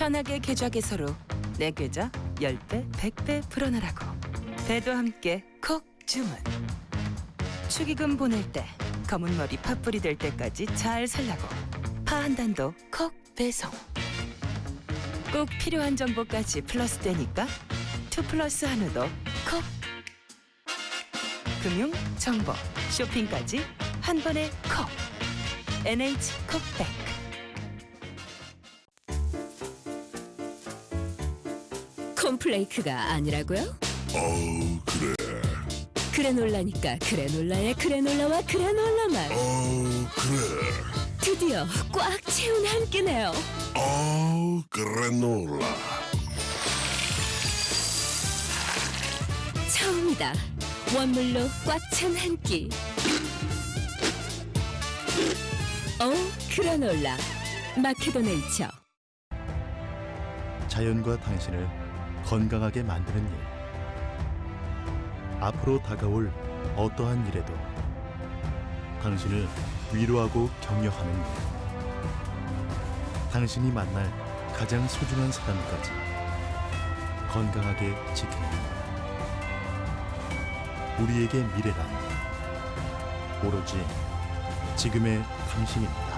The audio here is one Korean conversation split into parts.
편하게 계좌 개설로 내 계좌 10배, 100배 불어나라고. 배도 함께 콕 주문. 축의금 보낼 때 검은 머리 팥불이 될 때까지 잘 살라고. 파 한 단도 콕 배송. 꼭 필요한 정보까지 플러스 되니까 2+1도 콕. 금융, 정보, 쇼핑까지 한 번에 콕. NH콕백. 콘플레이크가 아니라고요? 그래. 그래놀라니까 그래놀라의 그래놀라와 그래놀라만 그래. 드디어 꽉 채운 한 끼네요. 그래놀라. 처음이다. 원물로 꽉 찬 한 끼. 그래놀라 마케도네이처. 자연과 당신을 건강하게 만드는 일. 앞으로 다가올 어떠한 일에도 당신을 위로하고 격려하는 일. 당신이 만날 가장 소중한 사람까지 건강하게 지키는 일. 우리에게 미래란 오로지 지금의 당신입니다.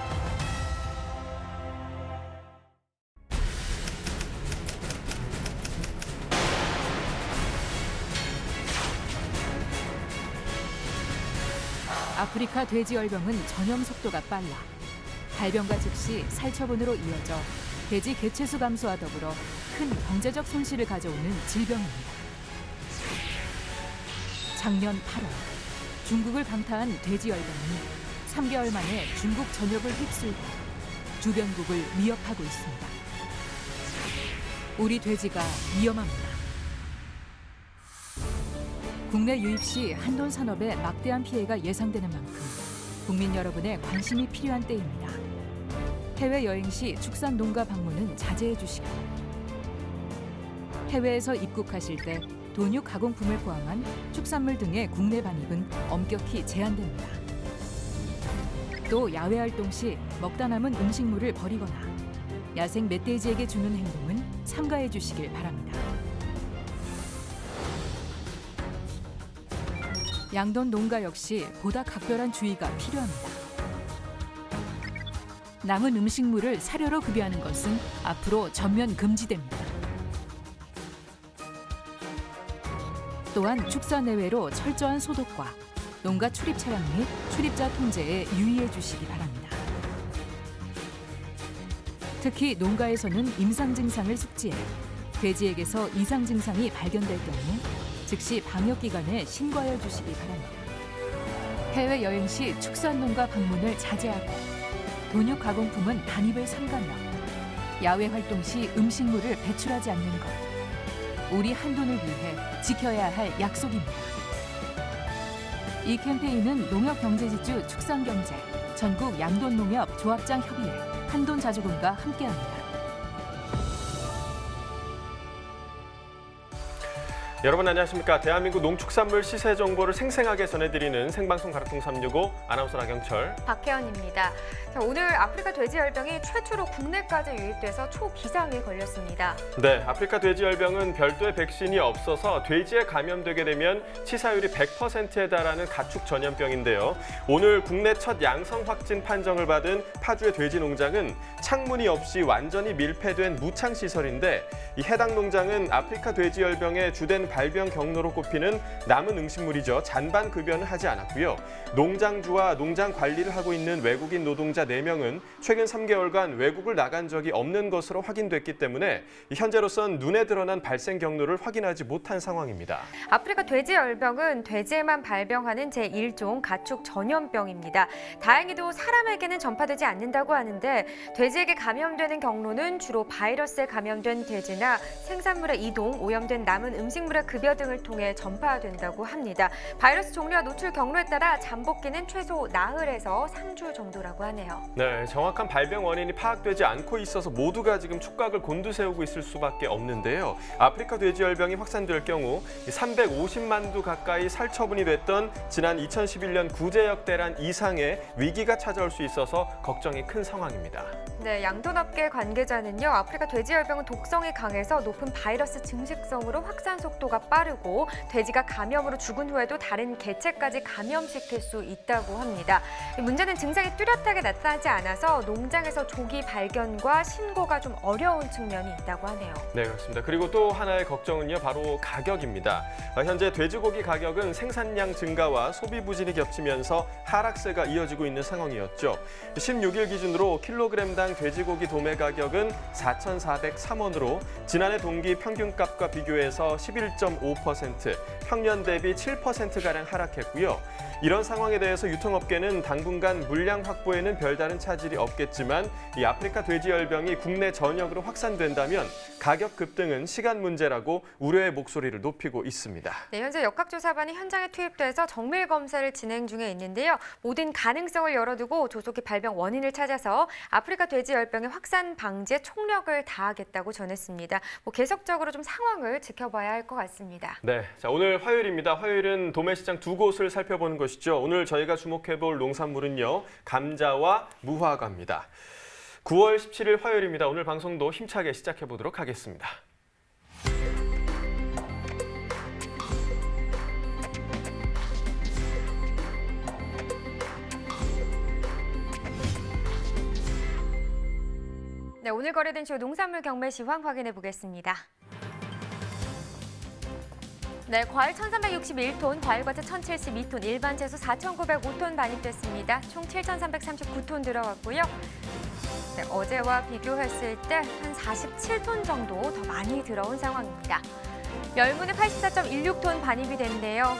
아프리카 돼지열병은 전염 속도가 빨라 발병과 즉시 살처분으로 이어져 돼지 개체수 감소와 더불어 큰 경제적 손실을 가져오는 질병입니다. 작년 8월 중국을 강타한 돼지열병은 3개월 만에 중국 전역을 휩쓸고 주변국을 위협하고 있습니다. 우리 돼지가 위험합니다. 국내 유입 시 한돈 산업에 막대한 피해가 예상되는 만큼 국민 여러분의 관심이 필요한 때입니다. 해외 여행 시 축산 농가 방문은 자제해 주시고 해외에서 입국하실 때 돈육 가공품을 포함한 축산물 등의 국내 반입은 엄격히 제한됩니다. 또 야외 활동 시 먹다 남은 음식물을 버리거나 야생 멧돼지에게 주는 행동은 삼가해 주시길 바랍니다. 양돈 농가 역시 보다 각별한 주의가 필요합니다. 남은 음식물을 사료로 급여하는 것은 앞으로 전면 금지됩니다. 또한 축사 내외로 철저한 소독과 농가 출입 차량 및 출입자 통제에 유의해 주시기 바랍니다. 특히 농가에서는 임상 증상을 숙지해 돼지에게서 이상 증상이 발견될 경우 즉시 방역기관에 신고하여 주시기 바랍니다. 해외여행 시 축산농가 방문을 자제하고 돈육 가공품은 반입을 삼가며 야외 활동 시 음식물을 배출하지 않는 것. 우리 한돈을 위해 지켜야 할 약속입니다. 이 캠페인은 농협경제지주 축산경제, 전국 양돈농협 조합장 협의회, 한돈자조금과 함께합니다. 여러분 안녕하십니까. 대한민국 농축산물 시세 정보를 생생하게 전해드리는 생방송 가락통 365 아나운서 나경철, 박혜원입니다. 자, 오늘 아프리카 돼지열병이 최초로 국내까지 유입돼서 초기상에 걸렸습니다. 네, 아프리카 돼지열병은 별도의 백신이 없어서 돼지에 감염되게 되면 치사율이 100%에 달하는 가축 전염병인데요. 오늘 국내 첫 양성 확진 판정을 받은 파주의 돼지 농장은 창문이 없이 완전히 밀폐된 무창 시설인데 이 해당 농장은 아프리카 돼지열병의 주된 발병 경로로 꼽히는 남은 음식물이죠. 잔반 급여는 하지 않았고요. 농장주와 농장 관리를 하고 있는 외국인 노동자 4명은 최근 3개월간 외국을 나간 적이 없는 것으로 확인됐기 때문에 현재로선 눈에 드러난 발생 경로를 확인하지 못한 상황입니다. 아프리카 돼지열병은 돼지에만 발병하는 제1종 가축 전염병입니다. 다행히도 사람에게는 전파되지 않는다고 하는데 돼지에게 감염되는 경로는 주로 바이러스에 감염된 돼지나 생산물의 이동, 오염된 남은 음식물에 식물의 급여 등을 통해 전파된다고 합니다. 바이러스 종류와 노출 경로에 따라 잠복기는 최소 나흘에서 3주 정도라고 하네요. 네, 정확한 발병 원인이 파악되지 않고 있어서 모두가 지금 촉각을 곤두세우고 있을 수밖에 없는데요. 아프리카 돼지열병이 확산될 경우 350만 두 가까이 살처분이 됐던 지난 2011년 구제역 대란 이상의 위기가 찾아올 수 있어서 걱정이 큰 상황입니다. 네, 양돈업계 관계자는요. 아프리카 돼지열병은 독성이 강해서 높은 바이러스 증식성으로 확산 속도가 빠르고 돼지가 감염으로 죽은 후에도 다른 개체까지 감염시킬 수 있다고 합니다. 문제는 증상이 뚜렷하게 나타나지 않아서 농장에서 조기 발견과 신고가 좀 어려운 측면이 있다고 하네요. 네, 그렇습니다. 그리고 또 하나의 걱정은요, 바로 가격입니다. 현재 돼지고기 가격은 생산량 증가와 소비 부진이 겹치면서 하락세가 이어지고 있는 상황이었죠. 16일 기준으로 킬로그램당 돼지고기 도매 가격은 4,403원으로 지난해 동기 평균값과 비교해서 11.5%, 평년 대비 7%가량 하락했고요. 이런 상황에 대해서 유통업계는 당분간 물량 확보에는 별다른 차질이 없겠지만 이 아프리카 돼지열병이 국내 전역으로 확산된다면 가격 급등은 시간 문제라고 우려의 목소리를 높이고 있습니다. 네, 현재 역학조사반이 현장에 투입돼서 정밀 검사를 진행 중에 있는데요. 모든 가능성을 열어두고 조속히 발병 원인을 찾아서 아프리카 돼지열병의 확산 방지에 총력을 다하겠다고 전했습니다. 계속적으로 좀 상황을 지켜봐야 할 것 같습니다. 네, 자 오늘 화요일입니다. 화요일은 도매시장 두 곳을 살펴보는 것이죠. 오늘 저희가 주목해볼 농산물은요, 감자와 무화과입니다. 9월 17일 화요일입니다. 오늘 방송도 힘차게 시작해보도록 하겠습니다. 네, 오늘 거래된 주요 농산물 경매 시황 확인해 보겠습니다. 네, 과일 1,361톤, 과일과자 1,072톤, 일반 채소 4,905톤 반입됐습니다. 총 7,339톤 들어왔고요. 네, 어제와 비교했을 때 한 47톤 정도 더 많이 들어온 상황입니다. 열무는 84.16톤 반입이 됐는데요.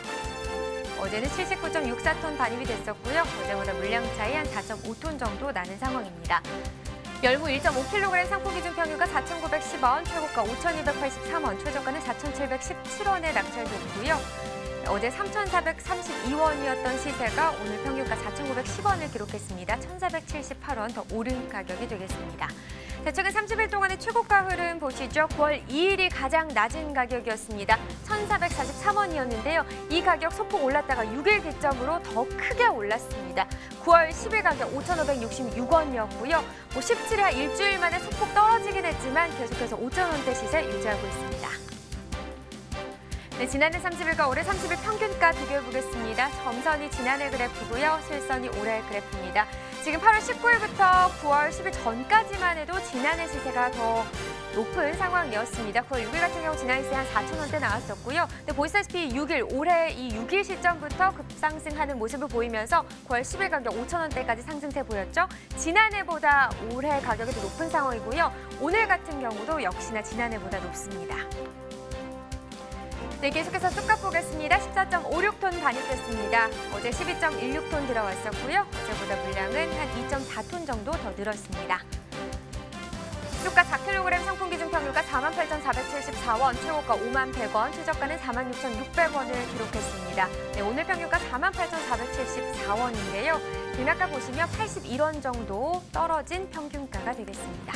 어제는 79.64톤 반입이 됐었고요. 어제보다 물량 차이 한 4.5톤 정도 나는 상황입니다. 열무 1.5kg 상품 기준 평균가 4,910원, 최고가 5,283원, 최저가는 4,717원에 낙찰됐고요. 어제 3,432원이었던 시세가 오늘 평균가 4,910원을 기록했습니다. 1,478원 더 오른 가격이 되겠습니다. 최근 30일 동안의 최고가 흐름 보시죠. 9월 2일이 가장 낮은 가격이었습니다. 1,443원이었는데요. 이 가격 소폭 올랐다가 6일 기점으로 더 크게 올랐습니다. 9월 10일 가격 5,566원이었고요. 17일 일주일 만에 소폭 떨어지긴 했지만 계속해서 5,000원대 시세 유지하고 있습니다. 네, 지난해 30일과 올해 30일 평균가 비교해보겠습니다. 점선이 지난해 그래프고요. 실선이 올해 그래프입니다. 지금 8월 19일부터 9월 10일 전까지만 해도 지난해 시세가 더 높은 상황이었습니다. 9월 6일 같은 경우 지난해 시세 한 4,000원대 나왔었고요. 근데 보시다시피 6일, 올해 이 6일 시점부터 급상승하는 모습을 보이면서 9월 10일 가격 5,000원대까지 상승세 보였죠. 지난해보다 올해 가격이 더 높은 상황이고요. 오늘 같은 경우도 역시나 지난해보다 높습니다. 네, 계속해서 쑥갓 보겠습니다. 14.56톤 반입됐습니다. 어제 12.16톤 들어왔었고요. 어제보다 물량은 한 2.4톤 정도 더 늘었습니다. 쑥갓 4kg 상품 기준 평균가 48,474원, 최고가 51,100원, 최저가는 46,600원을 기록했습니다. 네, 오늘 평균가 48,474원인데요. 금약가 보시면 81원 정도 떨어진 평균가가 되겠습니다.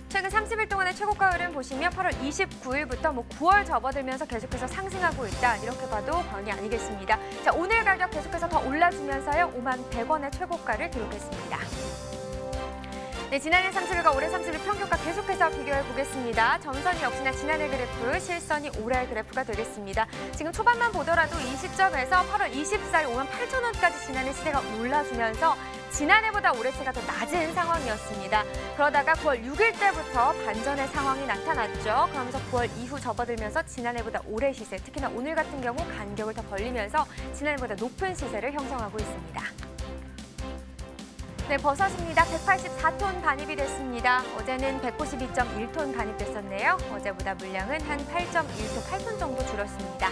최근 30일 동안의 최고가 흐름 보시면 8월 29일부터 9월 접어들면서 계속해서 상승하고 있다. 이렇게 봐도 과언이 아니겠습니다. 자, 오늘 가격 계속해서 더 올라주면서요. 51,100원의 최고가를 기록했습니다. 네, 지난해 30일과 올해 30일 평균가 계속해서 비교해 보겠습니다. 점선이 역시나 지난해 그래프, 실선이 올해 그래프가 되겠습니다. 지금 초반만 보더라도 이 시점에서 8월 24일 58,000원까지 지난해 시세가 올라주면서 지난해보다 올해 시세가 더 낮은 상황이었습니다. 그러다가 9월 6일 때부터 반전의 상황이 나타났죠. 그러면서 9월 이후 접어들면서 지난해보다 올해 시세, 특히나 오늘 같은 경우 간격을 더 벌리면서 지난해보다 높은 시세를 형성하고 있습니다. 네, 버섯입니다. 184톤 반입이 됐습니다. 어제는 192.1톤 반입됐었네요. 어제보다 물량은 한 8.1톤, 8톤 정도 줄었습니다.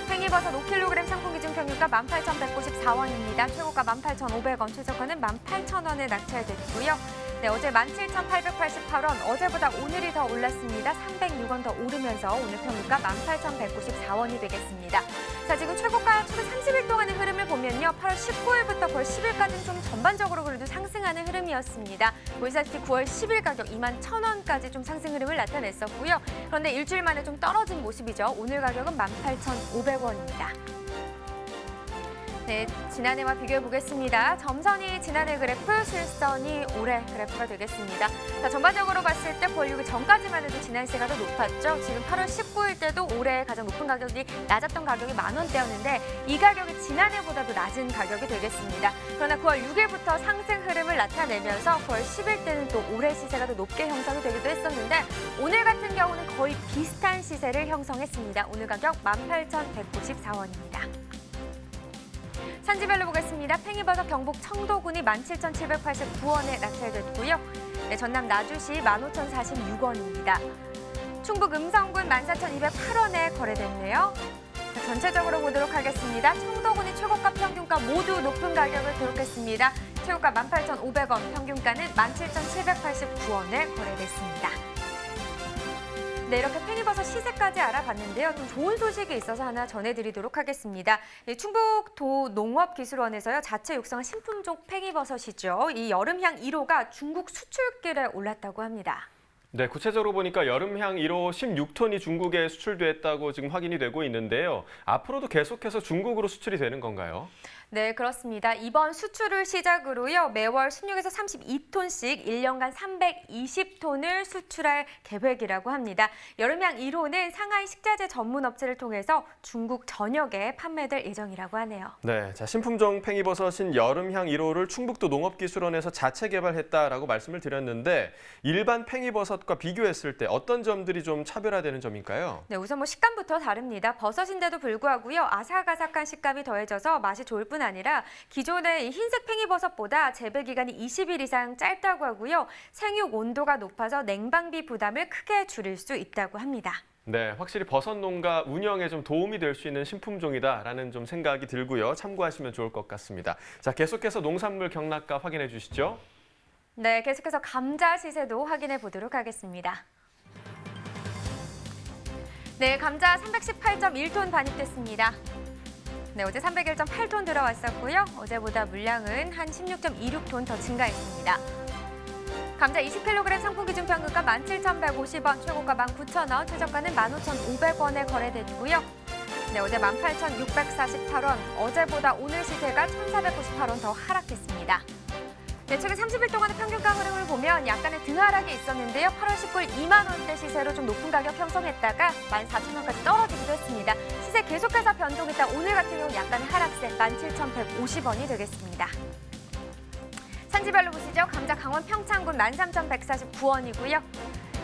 팽이버섯 5kg 상품 기준 평균가 18,194원입니다. 최고가 18,500원, 최저가는 18,000원에 낙찰됐고요. 네, 어제 17,888원, 어제보다 오늘이 더 올랐습니다. 306원 더 오르면서 오늘 평균가 18,194원이 되겠습니다. 자, 지금 최고가 최근 30일 동안의 흐름을 보면요. 8월 19일부터 9월 10일까지는 좀 전반적으로 그래도 상승하는 흐름이었습니다. 보시다시피 9월 10일 가격 21,000원까지 좀 상승 흐름을 나타냈었고요. 그런데 일주일 만에 좀 떨어진 모습이죠. 오늘 가격은 18,500원입니다. 네, 지난해와 비교해 보겠습니다. 점선이 지난해 그래프, 실선이 올해 그래프가 되겠습니다. 자, 전반적으로 봤을 때 9월 6일 전까지만 해도 지난시가 더 높았죠. 지금 8월 19일 때도 올해 가장 높은 가격이 낮았던 가격이 10,000원대였는데 이 가격이 지난해보다도 낮은 가격이 되겠습니다. 그러나 9월 6일부터 상승 흐름을 나타내면서 9월 10일 때는 또 올해 시세가 더 높게 형성이 되기도 했었는데 오늘 같은 경우는 거의 비슷한 시세를 형성했습니다. 오늘 가격 18,194원입니다. 산지별로 보겠습니다. 팽이버섯 경북 청도군이 17,789원에 낙찰됐고요. 네, 전남 나주시 15,046원입니다. 충북 음성군 14,208원에 거래됐네요. 자, 전체적으로 보도록 하겠습니다. 청도군이 최고가 평균가 모두 높은 가격을 기록했습니다. 최고가 18,500원, 평균가는 17,789원에 거래됐습니다. 네, 이렇게 팽이버섯 시세까지 알아봤는데요. 좀 좋은 소식이 있어서 하나 전해드리도록 하겠습니다. 충북도 농업기술원에서요, 자체 육성한 신품종 팽이버섯이죠. 이 여름향 1호가 중국 수출길에 올랐다고 합니다. 네, 구체적으로 보니까 여름향 1호 16톤이 중국에 수출됐다고 지금 확인이 되고 있는데요. 앞으로도 계속해서 중국으로 수출이 되는 건가요? 네, 그렇습니다. 이번 수출을 시작으로요. 매월 16에서 32톤씩 1년간 320톤을 수출할 계획이라고 합니다. 여름향 1호는 상하이 식자재 전문 업체를 통해서 중국 전역에 판매될 예정이라고 하네요. 네, 자, 신품종 팽이버섯인 여름향 1호를 충북도 농업기술원에서 자체 개발했다라고 말씀을 드렸는데 일반 팽이버섯과 비교했을 때 어떤 점들이 좀 차별화되는 점일까요? 네, 우선 식감부터 다릅니다. 버섯인데도 불구하고요. 아삭아삭한 식감이 더해져서 맛이 좋을 뿐 아니라 기존의 흰색 팽이버섯보다 재배 기간이 20일 이상 짧다고 하고요. 생육 온도가 높아서 냉방비 부담을 크게 줄일 수 있다고 합니다. 네, 확실히 버섯 농가 운영에 좀 도움이 될 수 있는 신품종이다라는 좀 생각이 들고요. 참고하시면 좋을 것 같습니다. 자, 계속해서 농산물 경락가 확인해 주시죠. 네, 계속해서 감자 시세도 확인해 보도록 하겠습니다. 네, 감자 318.1톤 반입됐습니다. 네, 어제 301.8톤 들어왔었고요. 어제보다 물량은 한 16.26톤 더 증가했습니다. 감자 20kg 상품 기준 평균가 17,150원, 최고가 19,000원, 최저가는 15,500원에 거래됐고요. 네, 어제 18,648원, 어제보다 오늘 시세가 1,498원 더 하락했습니다. 네, 최근 30일 동안의 평균가 흐름을 보면 약간의 등하락이 있었는데요. 8월 19일 2만 원대 시세로 좀 높은 가격 형성했다가 14,000원까지 떨어지기도 했습니다. 시세 계속해서 변동했다 오늘 같은 경우 약간의 하락세 17,150원이 되겠습니다. 산지별로 보시죠. 감자 강원 평창군 13,149원이고요.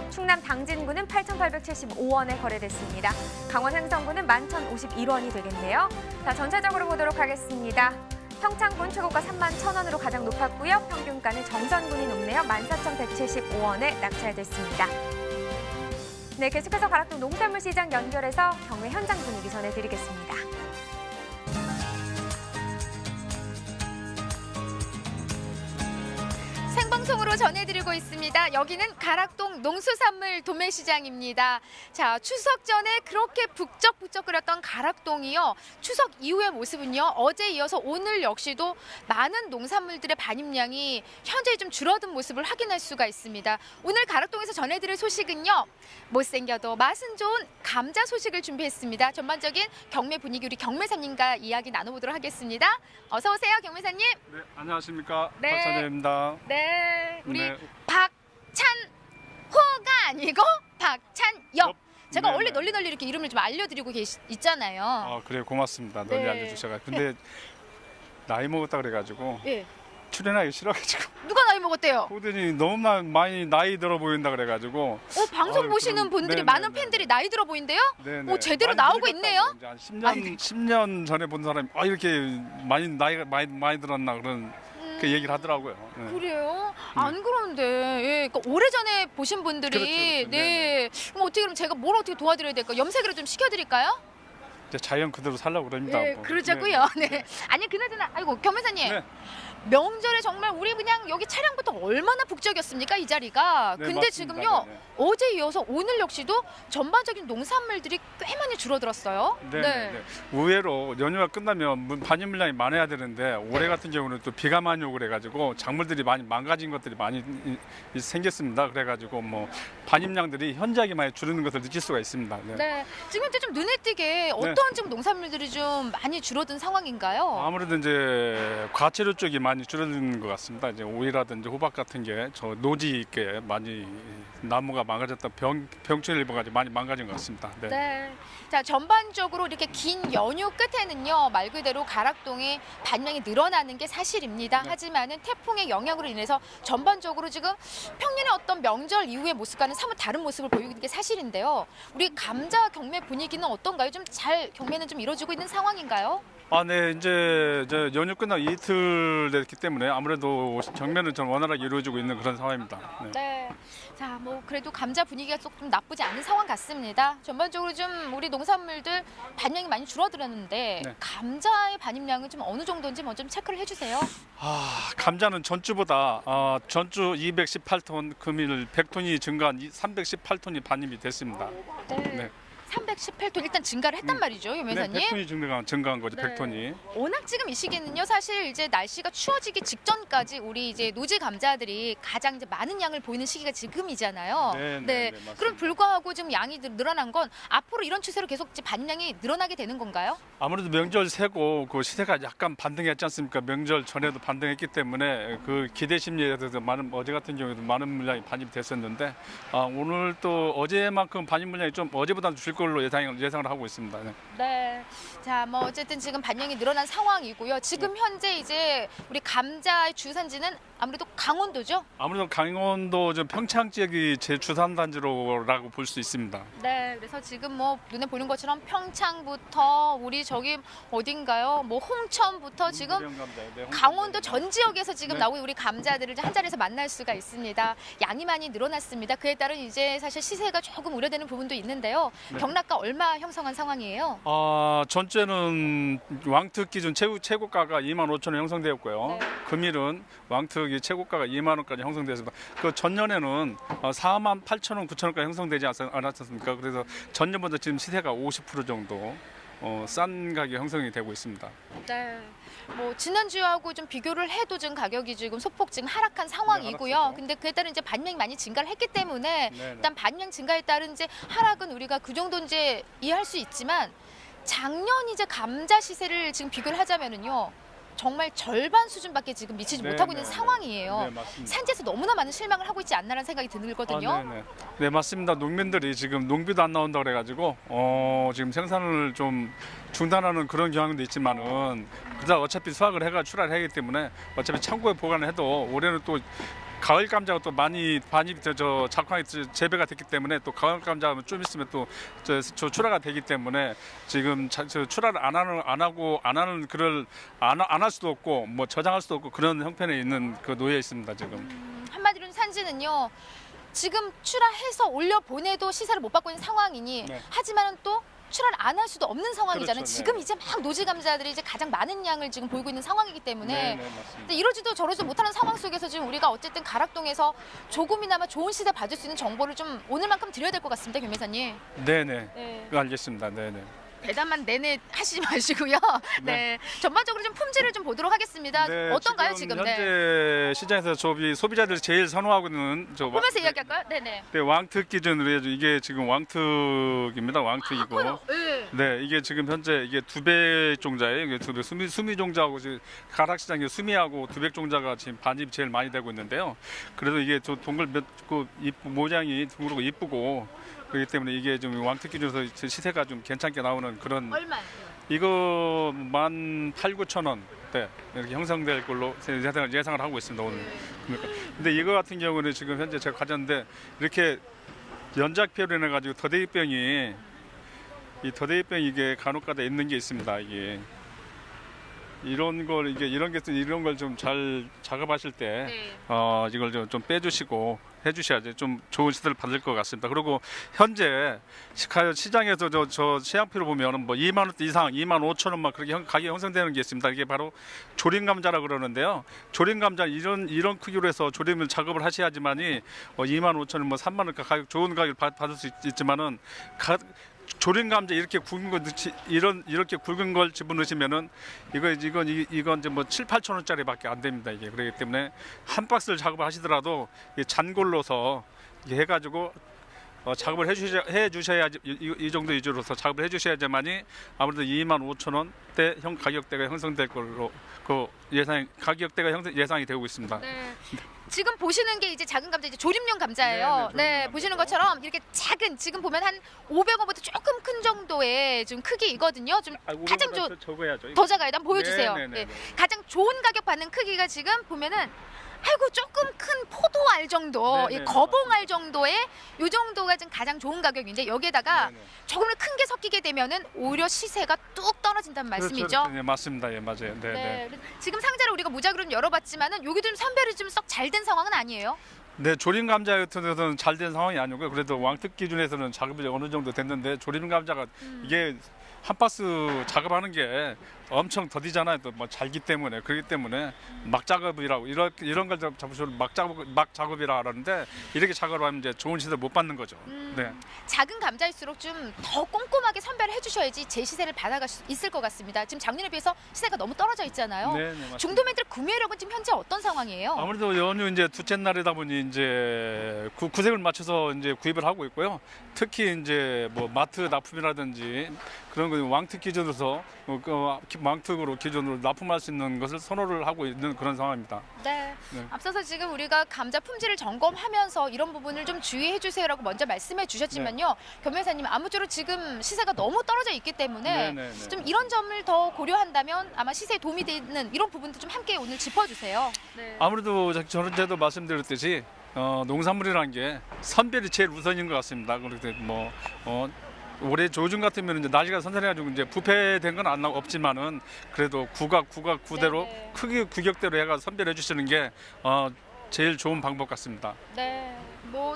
충남 당진군은 8,875원에 거래됐습니다. 강원 행성군은 11,051원이 되겠네요. 자, 전체적으로 보도록 하겠습니다. 평창군 최고가 31,000원으로 가장 높았고요. 평균가는 정선군이 높네요. 14,175원에 낙찰됐습니다. 네, 계속해서 가락동 농산물 시장 연결해서 경매 현장 분위기 전해드리겠습니다. 생방송으로 전해드리고 있습니다. 여기는 가락동 농수산물 도매시장입니다. 자, 추석 전에 그렇게 북적북적거렸던 가락동이요. 추석 이후의 모습은요. 어제 이어서 오늘 역시도 많은 농산물들의 반입량이 현재 좀 줄어든 모습을 확인할 수가 있습니다. 오늘 가락동에서 전해드릴 소식은요. 못생겨도 맛은 좋은 감자 소식을 준비했습니다. 전반적인 경매 분위기 우리 경매사님과 이야기 나눠보도록 하겠습니다. 어서 오세요, 경매사님. 네, 안녕하십니까. 네. 박찬호입니다. 네, 우리 네. 박찬호가 아니고 박찬엽. 제가 네네. 원래 널리 이렇게 이름을 좀 알려드리고 있잖아요. 아, 그래 고맙습니다. 널리 네. 알려주셔가지고. 근데 나이 먹었다 그래가지고 예. 출연하기 싫어가지고 누가 나이 먹었대요? 호든이 너무 많이 나이 들어 보인다 그래가지고. 방송 아유, 보시는 그럼, 분들이 네네네. 많은 팬들이 나이 들어 보이는데요? 네네. 제대로 많이 나오고 늙었다고 있네요? 이제 한 10년 전에 본 사람이 이렇게 나이가 많이 들었나 그런 그 얘기를 하더라고요. 네. 그래요? 안 그런데 예, 그러니까 오래전에 보신 분들이 그렇죠. 네. 그럼 어떻게 그럼 제가 뭘 어떻게 도와드려야 될까요? 염색으로 좀 시켜드릴까요? 이제 자연 그대로 살려고 그럽니다. 네, 뭐. 그러자고요. 네. 아니 그나저나 아이고 경매사님. 네. 명절에 정말 우리 그냥 여기 차량부터 얼마나 북적였습니까 이 자리가. 네, 근데 맞습니다. 지금요 네, 네. 어제 이어서 오늘 역시도 전반적인 농산물들이 꽤 많이 줄어들었어요. 네. 의외로 연휴가 끝나면 반입 물량이 많아야 되는데 올해 같은 경우는 또 비가 많이 오고 그래가지고 작물들이 많이 망가진 것들이 많이 생겼습니다. 그래가지고 뭐 반입량들이 현저하게 많이 줄는 것을 느낄 수가 있습니다. 네. 네. 지금 이제 좀 눈에 띄게 어떤 지금 농산물들이 좀 많이 줄어든 상황인가요? 아무래도 이제 과채료 쪽이 많이 줄어든 것 같습니다. 이제 오이라든지 호박 같은 게 저 노지 있게 많이 나무가 망가졌다 병충해 입어가지고 많이 망가진 것 같습니다. 네. 네. 자, 전반적으로 이렇게 긴 연휴 끝에는요, 말 그대로 가락동의 반량이 늘어나는 게 사실입니다. 네. 하지만은 태풍의 영향으로 인해서 전반적으로 지금 평년의 어떤 명절 이후의 모습과는 사뭇 다른 모습을 보이는 게 사실인데요. 우리 감자 경매 분위기는 어떤가요? 좀 잘 경매는 좀 이루어지고 있는 상황인가요? 네, 이제 저 연휴 끝나고 이틀 됐기 때문에 아무래도 경매는 좀 원활하게 이루어지고 있는 그런 상황입니다. 네. 네. 자, 뭐 그래도 감자 분위기가 조금 나쁘지 않은 상황 같습니다. 전반적으로 좀 우리 농산물들 반량이 많이 줄어들었는데 네. 감자의 반입량은 좀 어느 정도인지 먼저 좀 체크를 해주세요. 감자는 전주보다 전주 218톤, 금일 100톤이 증가한 318톤이 반입이 됐습니다. 네. 318톤 일단 증가를 했단 말이죠, 네, 유매사님. 100톤이 증가한 거죠. 네. 100톤이. 워낙 지금 이 시기는요, 사실 이제 날씨가 추워지기 직전까지 우리 이제 노지 감자들이 가장 이제 많은 양을 보이는 시기가 지금이잖아요. 네, 맞습니다. 그럼 불구하고 지금 양이 늘어난 건 앞으로 이런 추세로 계속 이제 반량이 늘어나게 되는 건가요? 아무래도 명절 세고 그 시세가 약간 반등했지 않습니까? 명절 전에도 반등했기 때문에 그 기대 심리에 대해서 어제 같은 경우에도 많은 물량이 반입이 됐었는데 오늘 또 어제만큼 반입 물량이 좀 어제보다는 줄 걸로 예상을 하고 있습니다. 네. 네. 자, 뭐 어쨌든 지금 반영이 늘어난 상황이고요. 지금 현재 이제 우리 감자의 주산지는 아무래도 강원도죠? 아무래도 강원도 좀 평창 지역이 제 주산 단지로라고 볼 수 있습니다. 네. 그래서 지금 뭐 눈에 보이는 것처럼 평창부터 우리 저기 어딘가요? 뭐 홍천부터 지금 강원도 전 지역에서 지금 나오는 우리 감자들을 한 자리에서 만날 수가 있습니다. 양이 많이 늘어났습니다. 그에 따른 이제 사실 시세가 조금 우려되는 부분도 있는데요. 경락가 얼마 형성한 상황이에요? 전주에는 왕특 기준 최고가가 25,000원 형성되었고요. 네. 금일은 왕특이 최고가가 2만 원까지 형성되었습니다. 그 전년에는 48,000원, 9,000원까지 형성되지 않았습니까? 그래서 전년보다 지금 시세가 50% 정도 싼 가격 형성이 되고 있습니다. 네. 뭐 지난주하고 좀 비교를 해도 지금 가격이 지금 소폭 지금 하락한 상황이고요. 하락했죠. 근데 그에 따른 이제 반량이 많이 증가를 했기 때문에 네네. 일단 반량 증가에 따른 이제 하락은 우리가 그 정도 이제 이해할 수 있지만 작년 이제 감자 시세를 지금 비교를 하자면은요. 정말 절반 수준밖에 지금 미치지 못하고 있는 상황이에요. 네, 맞습니다. 산지에서 너무나 많은 실망을 하고 있지 않나라는 생각이 들거든요. 네, 맞습니다. 농민들이 지금 농비도 안 나온다 그래가지고 지금 생산을 좀 중단하는 그런 경향도 있지만은 그다 어차피 수확을 해가 출하를 하기 때문에 어차피 창고에 보관을 해도 올해는 또 가을 감자가 또 많이 반입이 작황이 재배가 됐기 때문에 또 가을 감자가 좀 있으면 또 출하가 되기 때문에 지금 출하를 안 할 수도 없고 뭐 저장할 수도 없고 그런 형편에 있는 그 놓여 있습니다 지금. 한마디로 산지는요. 지금 출하해서 올려 보내도 시세를 못 받고 있는 상황이니 네. 하지만은 또 출하를 안 할 수도 없는 상황이잖아요. 그렇죠, 지금 네. 이제 막 노지 감자들이 이제 가장 많은 양을 지금 보이고 있는 상황이기 때문에 네, 맞습니다. 근데 이러지도 저러지도 못하는 상황 속에서 지금 우리가 어쨌든 가락동에서 조금이나마 좋은 시세 받을 수 있는 정보를 좀 오늘만큼 드려야 될 것 같습니다, 김 회사님. 네. 알겠습니다. 네네. 대담만 내내 하시지 마시고요. 네. 전반적으로 좀 품질을 좀 보도록 하겠습니다. 네, 어떤가요, 지금? 현재 시장에서 소비자들이 제일 선호하고 있는 보면서 이야기할까요? 네네. 네, 왕특 기준으로 해서 이게 지금 왕특입니다. 왕특이고. 네. 네, 이게 지금 현재 이게 두백 종자예요. 이게 두백 수미 종자하고 지금 가락시장에 수미하고 두백 종자가 지금 반입 제일 많이 되고 있는데요. 그래서 이게 저 동글 모양이 둥그렇고 이쁘고 그렇기 때문에 이게 좀 왕특 기준에서 시세가 좀 괜찮게 나오는 그런. 얼마요? 이거 18,000~9,000원 네, 이렇게 형성될 걸로 예상을 하고 있습니다 오늘. 근데 이거 같은 경우는 지금 현재 제가 가졌는데 이렇게 연작표로 해가지고 더대입병이 이게 간혹가다 있는 게 있습니다. 이런 걸 좀 잘 작업하실 때 이걸 좀 빼주시고 해주셔야지 좀 좋은 시세를 받을 것 같습니다. 그리고 현재 시장에서 저 시향표를 보면 뭐 2만 원대 이상, 2만 5천 원 막 그렇게 가격이 형성되는 게 있습니다. 이게 바로 조림 감자라 그러는데요. 조림 감자 이런 크기로 해서 조림을 작업을 하셔야지만이 2만 5천 원, 뭐 3만 원 가격 좋은 가격 받을 수 있지만은 조림 감자 이렇게 굵은 거 이렇게 굵은 걸 집어넣으시면은 이건 이제 뭐 7, 8천 원짜리밖에 안 됩니다. 이게 그렇기 때문에 한 박스를 작업을 하시더라도 잔골로서 해가지고 작업을 해주셔야지 이 정도 위주로서 작업을 해주셔야지만이 아무래도 2만 5천 원대 형 가격대가 형성될 걸로 그 예상이 되고 있습니다. 네. 지금 보시는 게 이제 작은 감자, 이제 조림용 감자예요. 네, 보시는 것처럼 이렇게 작은, 지금 보면 한 500원보다 조금 큰 정도의 좀 크기이거든요. 좀 가장 더 작아요. 한번 보여주세요. 네. 가장 좋은 가격 받는 크기가 지금 보면은 아이고 조금 큰 포도알 정도, 거봉알 정도의 요 정도가 지금 가장 좋은 가격인데 여기에다가 조금 큰 게 섞이게 되면은 오히려 시세가 뚝 떨어진다는 말씀이죠. 그렇죠. 네, 맞습니다. 예, 맞아요. 네. 지금 상자를 우리가 무작위로 열어봤지만은 여기도 좀 선별이 좀 썩 잘 된 상황은 아니에요. 네, 조림 감자 같은 데서는 잘 된 상황이 아니고요. 그래도 왕특 기준에서는 작업이 어느 정도 됐는데 조림 감자가 이게 한 박스 작업하는 게 엄청 더디잖아요. 또 뭐 잘기 때문에 그렇기 때문에 막 작업이라고 이런 걸 잡으시면 막 작업이라 하는데 이렇게 작업을 하면 이제 좋은 시세를 못 받는 거죠. 네. 작은 감자일수록 좀 더 꼼꼼하게 선별을 해주셔야지 제 시세를 받아갈 수 있을 것 같습니다. 지금 작년에 비해서 시세가 너무 떨어져 있잖아요. 네, 맞습니다. 중도매들 구매력은 지금 현재 어떤 상황이에요? 아무래도 연휴 이제 둘째 날이다 보니 이제 구색을 맞춰서 이제 구입을 하고 있고요. 특히 이제 뭐 마트 납품이라든지 그런 거 왕특 기준으로서 왕특으로 기준으로 납품할 수 있는 것을 선호를 하고 있는 그런 상황입니다. 네. 앞서서 지금 우리가 감자 품질을 점검하면서 이런 부분을 좀 주의해 주세요라고 먼저 말씀해 주셨지만요. 변호사님 아무쪼록 지금 시세가 너무 떨어져 있기 때문에 좀 이런 점을 더 고려한다면 아마 시세에 도움이 되는 이런 부분도 좀 함께 오늘 짚어주세요. 네. 아무래도 저도 말씀드렸듯이 농산물이라는 게 선별이 제일 우선인 것 같습니다. 그렇게 올해 조중 같으면 이제 날씨가 선선해가지고 이제 부패된 건 없지만은 그래도 구각 구대로 크기 규격대로 해가 선별해 주시는 게 제일 좋은 방법 같습니다. 네, 뭐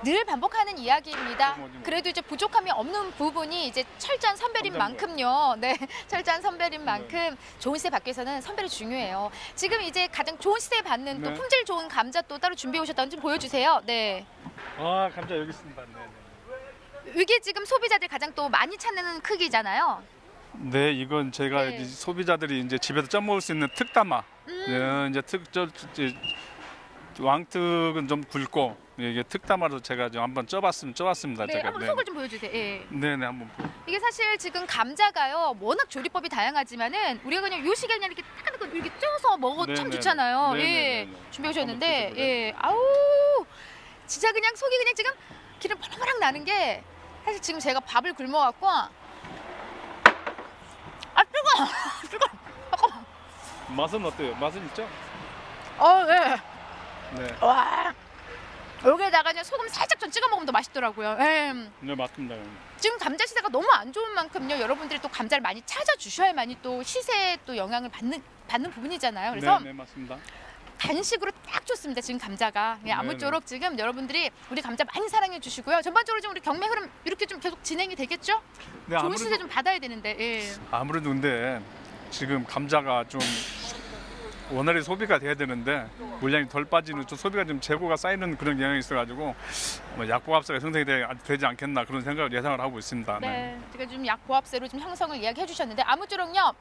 늘 반복하는 이야기입니다. 그래도 이제 부족함이 없는 부분이 이제 철저한 선별인 만큼요. 네, 철저한 선별인 만큼 좋은 시세 받기 위해서는 선별이 중요해요. 지금 이제 가장 좋은 시세 받는 또 품질 좋은 감자 또 따로 준비해 오셨다는 좀 보여주세요. 네. 감자 여기 있습니다. 이게 지금 소비자들 가장 또 많이 찾는 크기잖아요. 네, 이건 제가 이제 소비자들이 이제 집에서 쪄 먹을 수 있는 특담아. 이제 왕특은 좀 굵고 이게 특담아로 제가 좀 한번 쪄봤습니다. 네, 제가. 한번 속을 좀 보여주세요. 네, 한번. 이게 사실 지금 감자가요, 워낙 조리법이 다양하지만은 우리가 그냥 요 시기에 그냥 이렇게 딱 이렇게 쪄서 먹어도 참 좋잖아요. 준비해 오셨는데, 아우, 진짜 그냥 속이 그냥 지금 기름 펄펄 나는 게 사실 지금 제가 밥을 굶어갖고 뜨거워. 잠깐만. 맛은 어때요? 맛은 있죠? 네. 와, 여기에다가 그냥 소금 살짝 좀 찍어 먹으면 더 맛있더라고요. 네, 맞습니다. 지금 감자 시세가 너무 안 좋은 만큼요, 여러분들이 또 감자를 많이 찾아주셔야만이 또 시세에 또 영향을 받는 부분이잖아요. 그래서 네, 맞습니다. 간식으로 딱 좋습니다. 지금 감자가. 아무쪼록 지금 여러분들이 우리 감자 많이 사랑해 주시고요. 전반적으로 좀 우리 경매 흐름 이렇게 좀 계속 진행이 되겠죠? 네, 좋은 시세 좀 받아야 되는데. 아무래도 근데 지금 감자가 좀 원활히 소비가 돼야 되는데 물량이 덜 빠지는 좀 소비가 좀 재고가 쌓이는 그런 영향이 있어가지고 약보합세가 형성이 되지 않겠나 그런 예상을 하고 있습니다. 네, 제가 좀 약보합세로 좀 형성을 이야기해 주셨는데 아무쪼록요.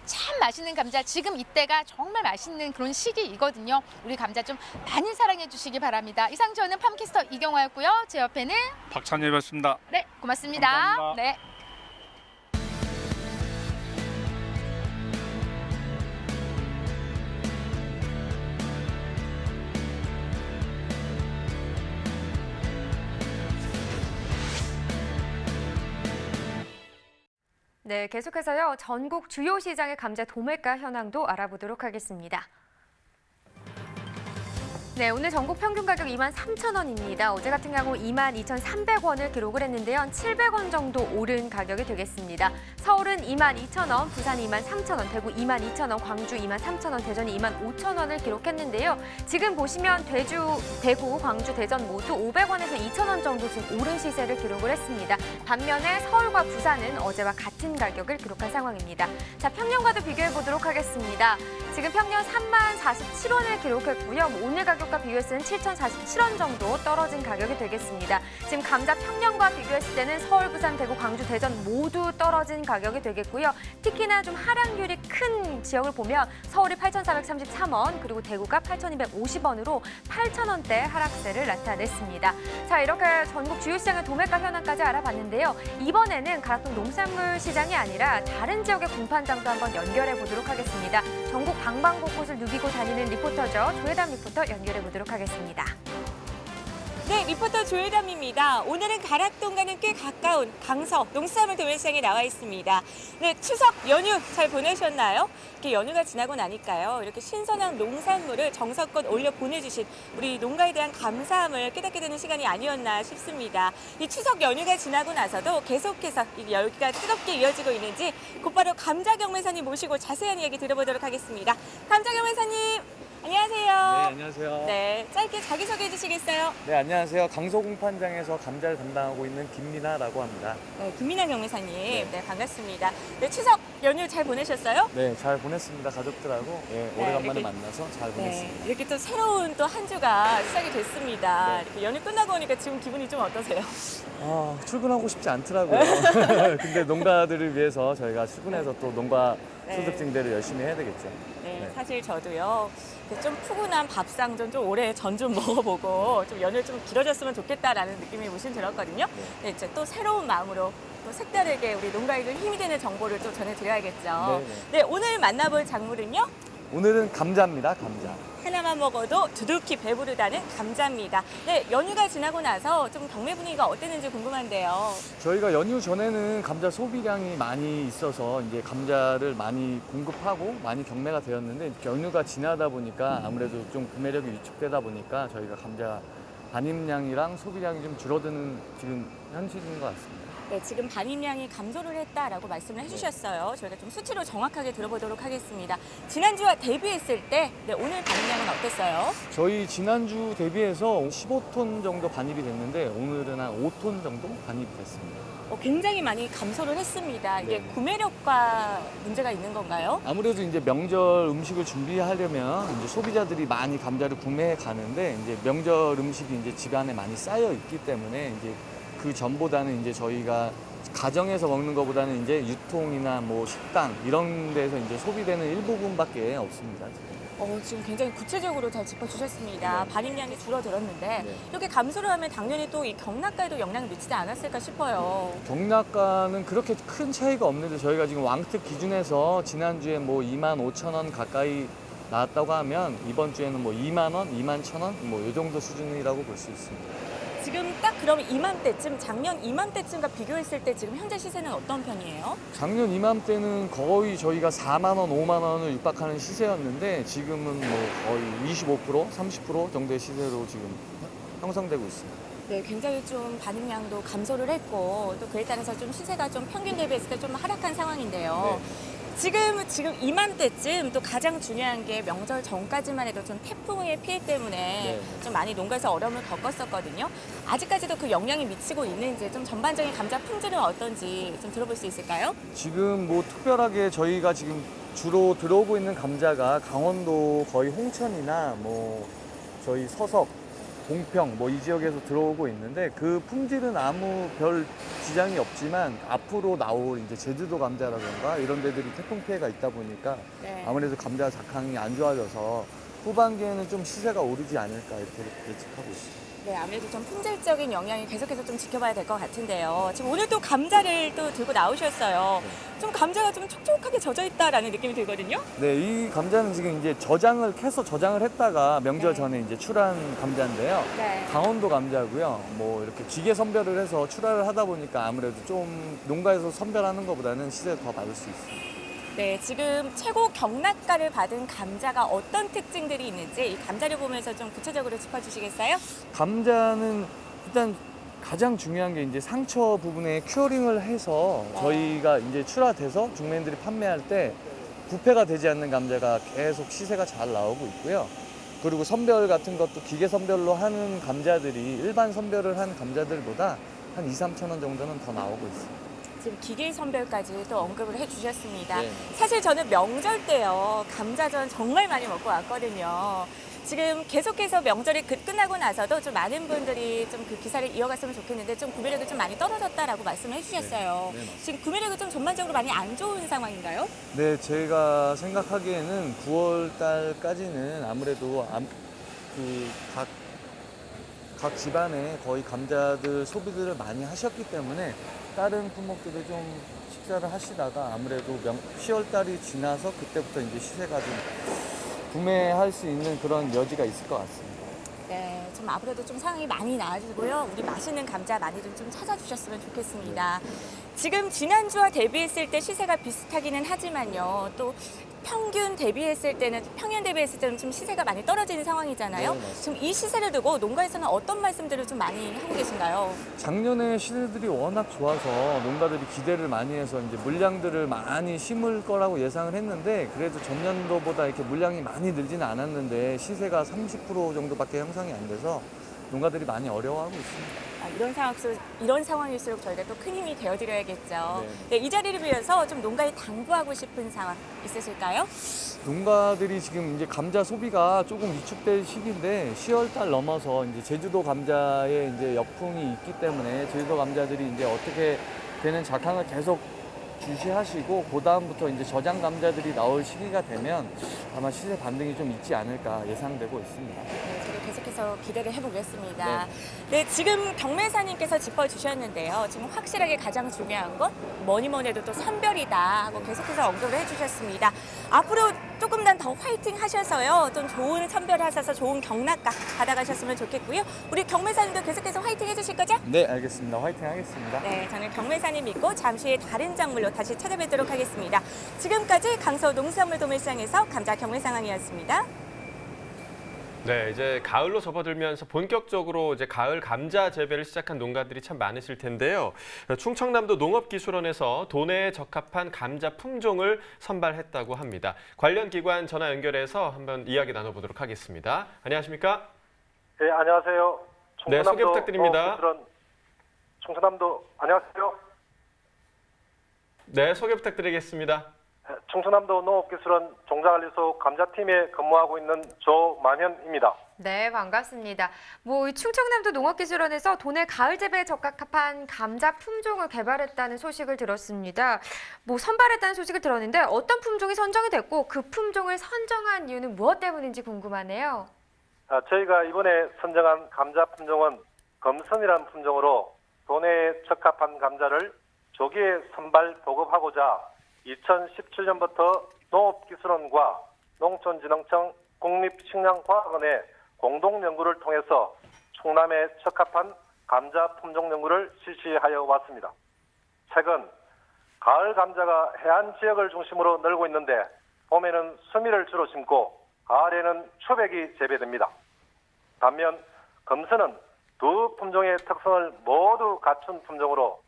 참 맛있는 감자, 지금 이때가 정말 맛있는 그런 시기이거든요. 우리 감자 좀 많이 사랑해 주시기 바랍니다. 이상 저는 팜캐스터 이경화였고요. 제 옆에는 박찬엽이었습니다. 네, 고맙습니다. 감사합니다. 네. 네, 계속해서요. 전국 주요 시장의 감자 도매가 현황도 알아보도록 하겠습니다. 네, 오늘 전국 평균 가격 23,000원입니다. 어제 같은 경우 22,300원을 기록을 했는데요. 700원 정도 오른 가격이 되겠습니다. 서울은 22,000원, 부산이 23,000원, 대구 22,000원, 광주 23,000원, 대전이 25,000원을 기록했는데요. 지금 보시면 대구, 광주, 대전 모두 500원에서 2,000원 정도 지금 오른 시세를 기록을 했습니다. 반면에 서울과 부산은 어제와 같은 가격을 기록한 상황입니다. 자, 평년과도 비교해 보도록 하겠습니다. 지금 평년 30,047원을 기록했고요. 오늘 가격과 비교했을 때는 7,047원 정도 떨어진 가격이 되겠습니다. 지금 감자 평년과 비교했을 때는 서울, 부산, 대구, 광주, 대전 모두 떨어진 가격이 되겠고요. 특히나 좀 하락률이 큰 지역을 보면 서울이 8,433원, 그리고 대구가 8,250원으로 8,000원대 하락세를 나타냈습니다. 자, 이렇게 전국 주요 시장의 도매가 현황까지 알아봤는데요. 이번에는 가락동 농산물 시장이 아니라 다른 지역의 공판장도 한번 연결해 보도록 하겠습니다. 전국 방방곳곳을 누비고 다니는 리포터죠. 조혜담 리포터 연결해 보도록 하겠습니다. 네, 리포터 조혜담입니다. 오늘은 가락동과는 꽤 가까운 강서 농수산물 도매시장에 나와 있습니다. 네, 추석 연휴 잘 보내셨나요? 이렇게 연휴가 지나고 나니까요. 이렇게 신선한 농산물을 정성껏 올려 보내주신 우리 농가에 대한 감사함을 깨닫게 되는 시간이 아니었나 싶습니다. 이 추석 연휴가 지나고 나서도 계속해서 이 열기가 뜨겁게 이어지고 있는지 곧바로 감자경 매사님 모시고 자세한 이야기 들어보도록 하겠습니다. 감자경 매사님, 안녕하세요. 네, 안녕하세요. 네, 짧게 자기소개해 주시겠어요? 네, 안녕하세요. 강서공판장에서 감자를 담당하고 있는 김민아라고 합니다. 네, 김민아 경매사님. 네, 반갑습니다. 네, 추석 연휴 잘 보내셨어요? 네, 잘 보냈습니다. 가족들하고. 네, 오래간만에 만나서 잘 보냈습니다. 네, 이렇게 또 새로운 또 한 주가 시작이 됐습니다. 네. 이렇게 연휴 끝나고 오니까 지금 기분이 좀 어떠세요? 출근하고 싶지 않더라고요. 근데 농가들을 위해서 저희가 출근해서 또 농가 소득 증대를 열심히 해야 되겠죠. 네, 사실 저도요. 좀 푸근한 밥상 좀 오래 전 좀 먹어보고 좀 연휴 좀 길어졌으면 좋겠다라는 느낌이 무신 들었거든요. 네, 이제 또 새로운 마음으로 또 색다르게 우리 농가에게 힘이 되는 정보를 또 전해드려야겠죠. 네, 오늘 만나볼 작물은요? 오늘은 감자입니다. 감자. 하나만 먹어도 두둑히 배부르다는 감자입니다. 네, 연휴가 지나고 나서 좀 경매 분위기가 어땠는지 궁금한데요. 저희가 연휴 전에는 감자 소비량이 많이 있어서 이제 감자를 많이 공급하고 많이 경매가 되었는데 연휴가 지나다 보니까 아무래도 좀 구매력이 위축되다 보니까 저희가 감자 반입량이랑 소비량이 좀 줄어드는 지금 현실인 것 같습니다. 네, 지금 반입량이 감소를 했다라고 말씀을 해주셨어요. 저희가 좀 수치로 정확하게 들어보도록 하겠습니다. 지난주와 대비했을 때 오늘 반입량은 어땠어요? 저희 지난주 대비해서 15톤 정도 반입이 됐는데 오늘은 한 5톤 정도 반입이 됐습니다. 굉장히 많이 감소를 했습니다. 이게 네. 구매력과 문제가 있는 건가요? 아무래도 이제 명절 음식을 준비하려면 이제 소비자들이 많이 감자를 구매해 가는데 이제 명절 음식이 이제 집안에 많이 쌓여 있기 때문에 이제 그 전보다는 이제 저희가 가정에서 먹는 것보다는 이제 유통이나 뭐 식당 이런 데서 이제 소비되는 일부분밖에 없습니다. 지금 굉장히 구체적으로 잘 짚어주셨습니다. 네. 반입량이 줄어들었는데 네. 이렇게 감소를 하면 당연히 또 이 경락가에도 영향을 미치지 않았을까 싶어요. 경락가는 그렇게 큰 차이가 없는데 저희가 지금 왕특 기준에서 지난주에 뭐 25,000원 가까이 나왔다고 하면 이번 주에는 뭐 2만 원, 21,000원 뭐 이 정도 수준이라고 볼 수 있습니다. 지금 딱 그럼 이맘때쯤 작년 이맘때쯤과 비교했을 때 지금 현재 시세는 어떤 편이에요? 작년 이맘때는 거의 저희가 4만 원, 5만 원을 육박하는 시세였는데 지금은 뭐 거의 25%, 30% 정도의 시세로 지금 형성되고 있습니다. 네, 굉장히 좀 반입량도 감소를 했고 또 그에 따라서 좀 시세가 좀 평균 대비했을 때 좀 하락한 상황인데요. 네. 지금 이맘때쯤 또 가장 중요한 게 명절 전까지만 해도 좀 태풍의 피해 때문에 네. 좀 많이 농가에서 어려움을 겪었었거든요. 아직까지도 그 영향이 미치고 있는지 좀 전반적인 감자 품질은 어떤지 좀 들어볼 수 있을까요? 지금 뭐 특별하게 저희가 지금 주로 들어오고 있는 감자가 강원도 거의 홍천이나 뭐 저희 서석, 공평 뭐 이 지역에서 들어오고 있는데 그 품질은 아무 별 지장이 없지만 앞으로 나올 이제 제주도 감자라든가 이런 데들이 태풍 피해가 있다 보니까 네. 아무래도 감자 작황이 안 좋아져서 후반기에는 좀 시세가 오르지 않을까 이렇게 예측하고 있습니다. 네, 아무래도 좀 품질적인 영향이 계속해서 좀 지켜봐야 될 것 같은데요. 지금 오늘 또 감자를 또 들고 나오셨어요. 좀 감자가 좀 촉촉하게 젖어 있다라는 느낌이 들거든요. 네, 이 감자는 지금 이제 캐서 저장을 했다가 명절 전에 이제 출한 감자인데요. 네. 강원도 감자고요. 뭐 이렇게 기계 선별을 해서 출하를 하다 보니까 아무래도 좀 농가에서 선별하는 것보다는 시세가 더 받을 수 있습니다. 네, 지금 최고 경락가를 받은 감자가 어떤 특징들이 있는지 이 감자를 보면서 좀 구체적으로 짚어주시겠어요? 감자는 일단 가장 중요한 게 이제 상처 부분에 큐어링을 해서 저희가 이제 출하돼서 중매인들이 판매할 때 부패가 되지 않는 감자가 계속 시세가 잘 나오고 있고요. 그리고 선별 같은 것도 기계 선별로 하는 감자들이 일반 선별을 한 감자들보다 한 2, 3천 원 정도는 더 나오고 있습니다. 지금 기계 선별까지 또 언급을 해주셨습니다. 네. 사실 저는 명절 때요 감자전 정말 많이 먹고 왔거든요. 지금 계속해서 명절이 끝나고 나서도 좀 많은 분들이 좀 그 기사를 이어갔으면 좋겠는데 좀 구매력이 좀 많이 떨어졌다라고 말씀을 해주셨어요. 네, 맞습니다. 지금 구매력이 좀 전반적으로 많이 안 좋은 상황인가요? 네, 제가 생각하기에는 9월 달까지는 아무래도 각 집안에 거의 감자들 소비들을 많이 하셨기 때문에 다른 품목들을 좀 식사를 하시다가 아무래도 10월 달이 지나서 그때부터 이제 시세가 좀 구매할 수 있는 그런 여지가 있을 것 같습니다. 네, 좀 앞으로도 좀 상황이 많이 나아지고요. 우리 맛있는 감자 많이들 좀 찾아주셨으면 좋겠습니다. 지금 지난주와 대비했을 때 시세가 비슷하기는 하지만요. 또 평균 대비했을 때는 좀 시세가 많이 떨어지는 상황이잖아요. 네, 맞습니다. 지금 이 시세를 두고 농가에서는 어떤 말씀들을 좀 많이 하고 계신가요? 작년에 시세들이 워낙 좋아서 농가들이 기대를 많이 해서 이제 물량들을 많이 심을 거라고 예상을 했는데 그래도 전년도보다 이렇게 물량이 많이 늘지는 않았는데 시세가 30% 정도밖에 형성이 안 돼서 농가들이 많이 어려워하고 있습니다. 이런 상황일수록 저희가 또 큰 힘이 되어드려야겠죠. 네. 네, 이 자리를 비해서 좀 농가에 당부하고 싶은 상황 있으실까요? 농가들이 지금 이제 감자 소비가 조금 위축될 시기인데 10월 달 넘어서 이제 제주도 감자에 이제 역풍이 있기 때문에 제주도 감자들이 이제 어떻게 되는 작황을 계속 주시하시고 그 다음부터 이제 저장 감자들이 나올 시기가 되면 아마 시세 반등이 좀 있지 않을까 예상되고 있습니다. 네, 저도 계속해서 기대를 해보겠습니다. 네, 지금 경매사님께서 짚어주셨는데요. 지금 확실하게 가장 중요한 건 뭐니 해도 또 선별이다 하고 계속해서 언급을 해주셨습니다. 앞으로 조금만 더 화이팅 하셔서요. 좀 좋은 선별하셔서 좋은 경락가 받아가셨으면 좋겠고요. 우리 경매사님도 계속해서 화이팅 해주실 거죠? 네, 알겠습니다. 화이팅 하겠습니다. 네, 저는 경매사님 믿고 잠시 후에 다른 작물로 다시 찾아뵙도록 하겠습니다. 지금까지 강서 농수산물 도매시장에서 감자 경매 상황이었습니다. 네, 이제 가을로 접어들면서 본격적으로 이제 가을 감자 재배를 시작한 농가들이 참 많으실 텐데요. 충청남도 농업기술원에서 도내에 적합한 감자 품종을 선발했다고 합니다. 관련 기관 전화 연결해서 한번 이야기 나눠보도록 하겠습니다. 안녕하십니까? 네, 안녕하세요. 네, 소개 부탁드립니다. 충청남도 안녕하세요. 네, 소개 부탁드리겠습니다. 충청남도 농업기술원 종자관리소 감자팀에 근무하고 있는 조만현입니다. 네, 반갑습니다. 이 충청남도 농업기술원에서 도내 가을 재배에 적합한 감자 품종을 개발했다는 소식을 들었습니다. 선발했다는 소식을 들었는데 어떤 품종이 선정이 됐고 그 품종을 선정한 이유는 무엇 때문인지 궁금하네요. 저희가 이번에 선정한 감자 품종은 검선이라는 품종으로 도내에 적합한 감자를 조기에 선발 보급하고자 2017년부터 농업기술원과 농촌진흥청 국립식량과학원의 공동 연구를 통해서 충남에 적합한 감자 품종 연구를 실시하여 왔습니다. 최근 가을 감자가 해안 지역을 중심으로 늘고 있는데 봄에는 수미를 주로 심고 가을에는 추백이 재배됩니다. 반면 검선은 두 품종의 특성을 모두 갖춘 품종으로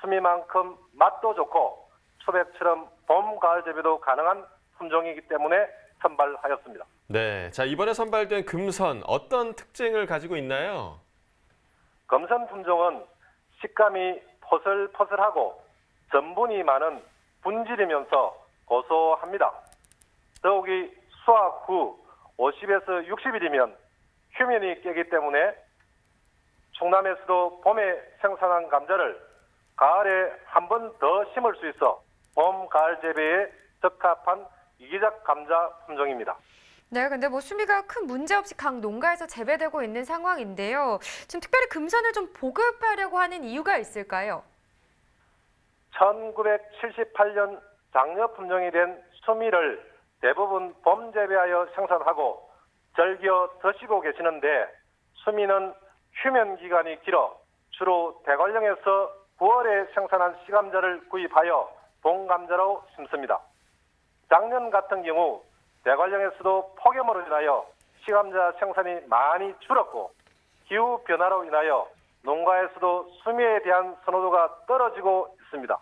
수미만큼 맛도 좋고 초백처럼 봄, 가을 재배도 가능한 품종이기 때문에 선발하였습니다. 네, 자 이번에 선발된 금선 어떤 특징을 가지고 있나요? 검선 품종은 식감이 포슬포슬하고 전분이 많은 분질이면서 고소합니다. 더욱이 수확 후 50에서 60일이면 휴면이 깨기 때문에 충남에서도 봄에 생산한 감자를 가을에 한 번 더 심을 수 있어 봄, 가을 재배에 적합한 이기적 감자 품종입니다. 네, 근데 수미가 큰 문제 없이 각 농가에서 재배되고 있는 상황인데요. 지금 특별히 금선을 좀 보급하려고 하는 이유가 있을까요? 1978년 장려 품종이 된 수미를 대부분 봄 재배하여 생산하고 즐겨 드시고 계시는데 수미는 휴면 기간이 길어 주로 대관령에서 9월에 생산한 시감자를 구입하여 봄감자로 심습니다. 작년 같은 경우 대관령에서도 폭염으로 인하여 시감자 생산이 많이 줄었고 기후 변화로 인하여 농가에서도 수미에 대한 선호도가 떨어지고 있습니다.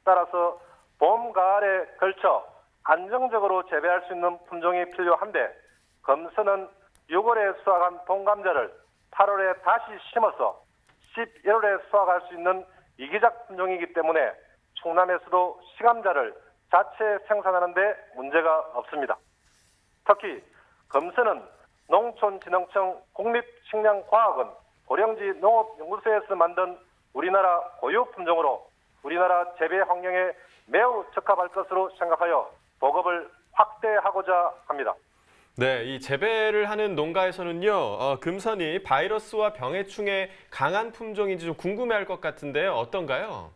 따라서 봄, 가을에 걸쳐 안정적으로 재배할 수 있는 품종이 필요한데 금선은 6월에 수확한 동감자를 8월에 다시 심어서 11월에 수확할 수 있는 이기작 품종이기 때문에 충남에서도 시감자를 자체 생산하는 데 문제가 없습니다. 특히 금선은 농촌진흥청 국립식량과학원 고령지 농업연구소에서 만든 우리나라 고유 품종으로 우리나라 재배 환경에 매우 적합할 것으로 생각하여 보급을 확대하고자 합니다. 네, 이 재배를 하는 농가에서는요, 금선이 바이러스와 병해충에 강한 품종인지 좀 궁금해할 것 같은데요. 어떤가요?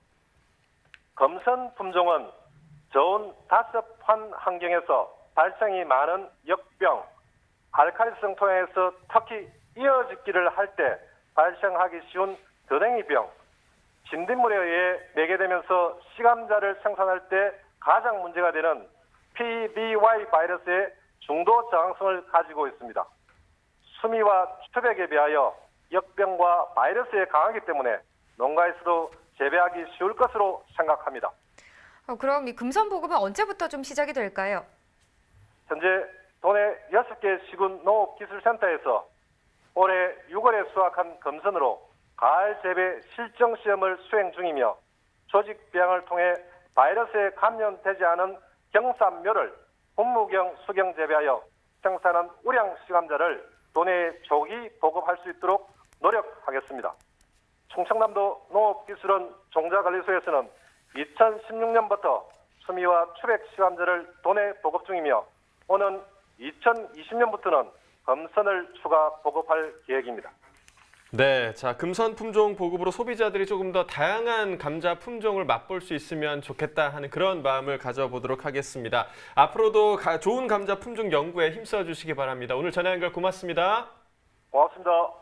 금선 품종은 저온 다습한 환경에서 발생이 많은 역병, 알칼리성 토양에서 특히 이어짓기를 할 때 발생하기 쉬운 더랭이병, 진딧물에 의해 매개되면서 시감자를 생산할 때 가장 문제가 되는 PBY 바이러스의 중도 저항성을 가지고 있습니다. 수미와 추백에 비하여 역병과 바이러스에 강하기 때문에 농가에서도 재배하기 쉬울 것으로 생각합니다. 그럼 이 금선 보급은 언제부터 좀 시작이 될까요? 현재 도내 6개 시군 농업기술센터에서 올해 6월에 수확한 금선으로 가을 재배 실정 시험을 수행 중이며 조직 배양을 통해 바이러스에 감염되지 않은 경산묘를 분무경 수경 재배하여 생산한 우량 시감자를 도내에 조기 보급할 수 있도록 노력하겠습니다. 충청남도 농업기술원 종자관리소에서는 2016년부터 수미와 추백 시감자를 도내 보급 중이며 오는 2020년부터는 금선을 추가 보급할 계획입니다. 네, 자, 금선 품종 보급으로 소비자들이 조금 더 다양한 감자 품종을 맛볼 수 있으면 좋겠다 하는 그런 마음을 가져보도록 하겠습니다. 앞으로도 좋은 감자 품종 연구에 힘써 주시기 바랍니다. 오늘 전화 연결 고맙습니다. 고맙습니다.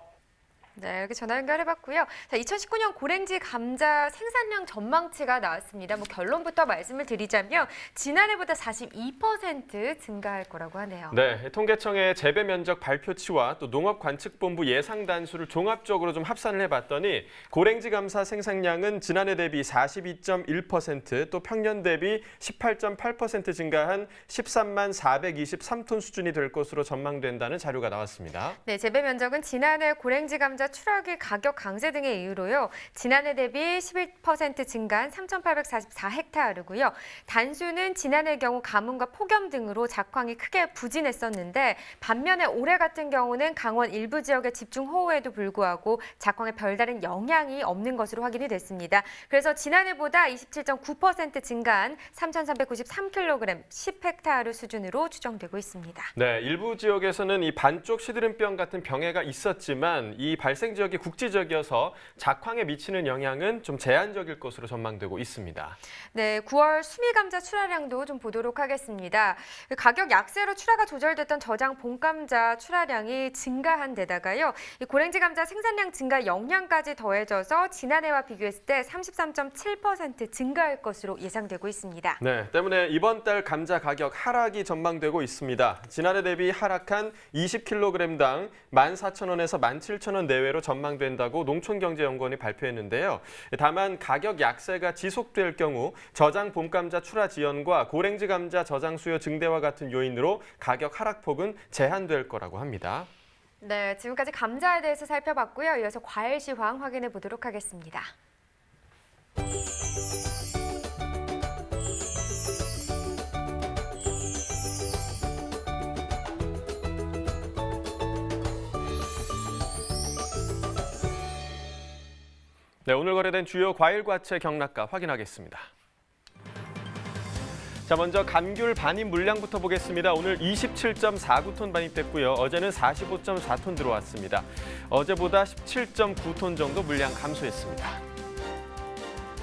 네, 이렇게 전화 연결해봤고요. 자, 2019년 고랭지 감자 생산량 전망치가 나왔습니다. 결론부터 말씀을 드리자면 지난해보다 42% 증가할 거라고 하네요. 네, 통계청의 재배 면적 발표치와 또 농업관측본부 예상 단수를 종합적으로 좀 합산을 해봤더니 고랭지 감사 생산량은 지난해 대비 42.1%, 또 평년 대비 18.8% 증가한 13만 423톤 수준이 될 것으로 전망된다는 자료가 나왔습니다. 네, 재배 면적은 지난해 고랭지 감자 추락일 가격 강세 등의 이유로요. 지난해 대비 11% 증가한 3,844헥타르고요. 단수는 지난해 경우 가뭄과 폭염 등으로 작황이 크게 부진했었는데 반면에 올해 같은 경우는 강원 일부 지역의 집중호우에도 불구하고 작황에 별다른 영향이 없는 것으로 확인이 됐습니다. 그래서 지난해보다 27.9% 증가한 3,393kg 10헥타르 수준으로 추정되고 있습니다. 네, 일부 지역에서는 이 반쪽 시드름병 같은 병해가 있었지만 이 발생 지역이 국지적이어서 작황에 미치는 영향은 좀 제한적일 것으로 전망되고 있습니다. 네, 9월 수미 감자 출하량도 좀 보도록 하겠습니다. 가격 약세로 출하가 조절됐던 저장 봄감자 출하량이 증가한 데다가요. 이 고랭지 감자 생산량 증가 영향까지 더해져서 지난해와 비교했을 때 33.7% 증가할 것으로 예상되고 있습니다. 네, 때문에 이번 달 감자 가격 하락이 전망되고 있습니다. 지난해 대비 하락한 20kg당 14,000원에서 17,000원 내외로 전망된다고 농촌경제연구원이 발표했는데요. 다만 가격 약세가 지속될 경우 저장 봄감자 출하 지연과 고랭지 감자 저장 수요 증대와 같은 요인으로 가격 하락폭은 제한될 거라고 합니다. 네, 지금까지 감자에 대해서 살펴봤고요. 이어서 과일 시황 확인해 보도록 하겠습니다. 네, 오늘 거래된 주요 과일 과채 경락가 확인하겠습니다. 자, 먼저 감귤 반입 물량부터 보겠습니다. 오늘 27.49톤 반입됐고요. 어제는 45.4톤 들어왔습니다. 어제보다 17.9톤 정도 물량 감소했습니다.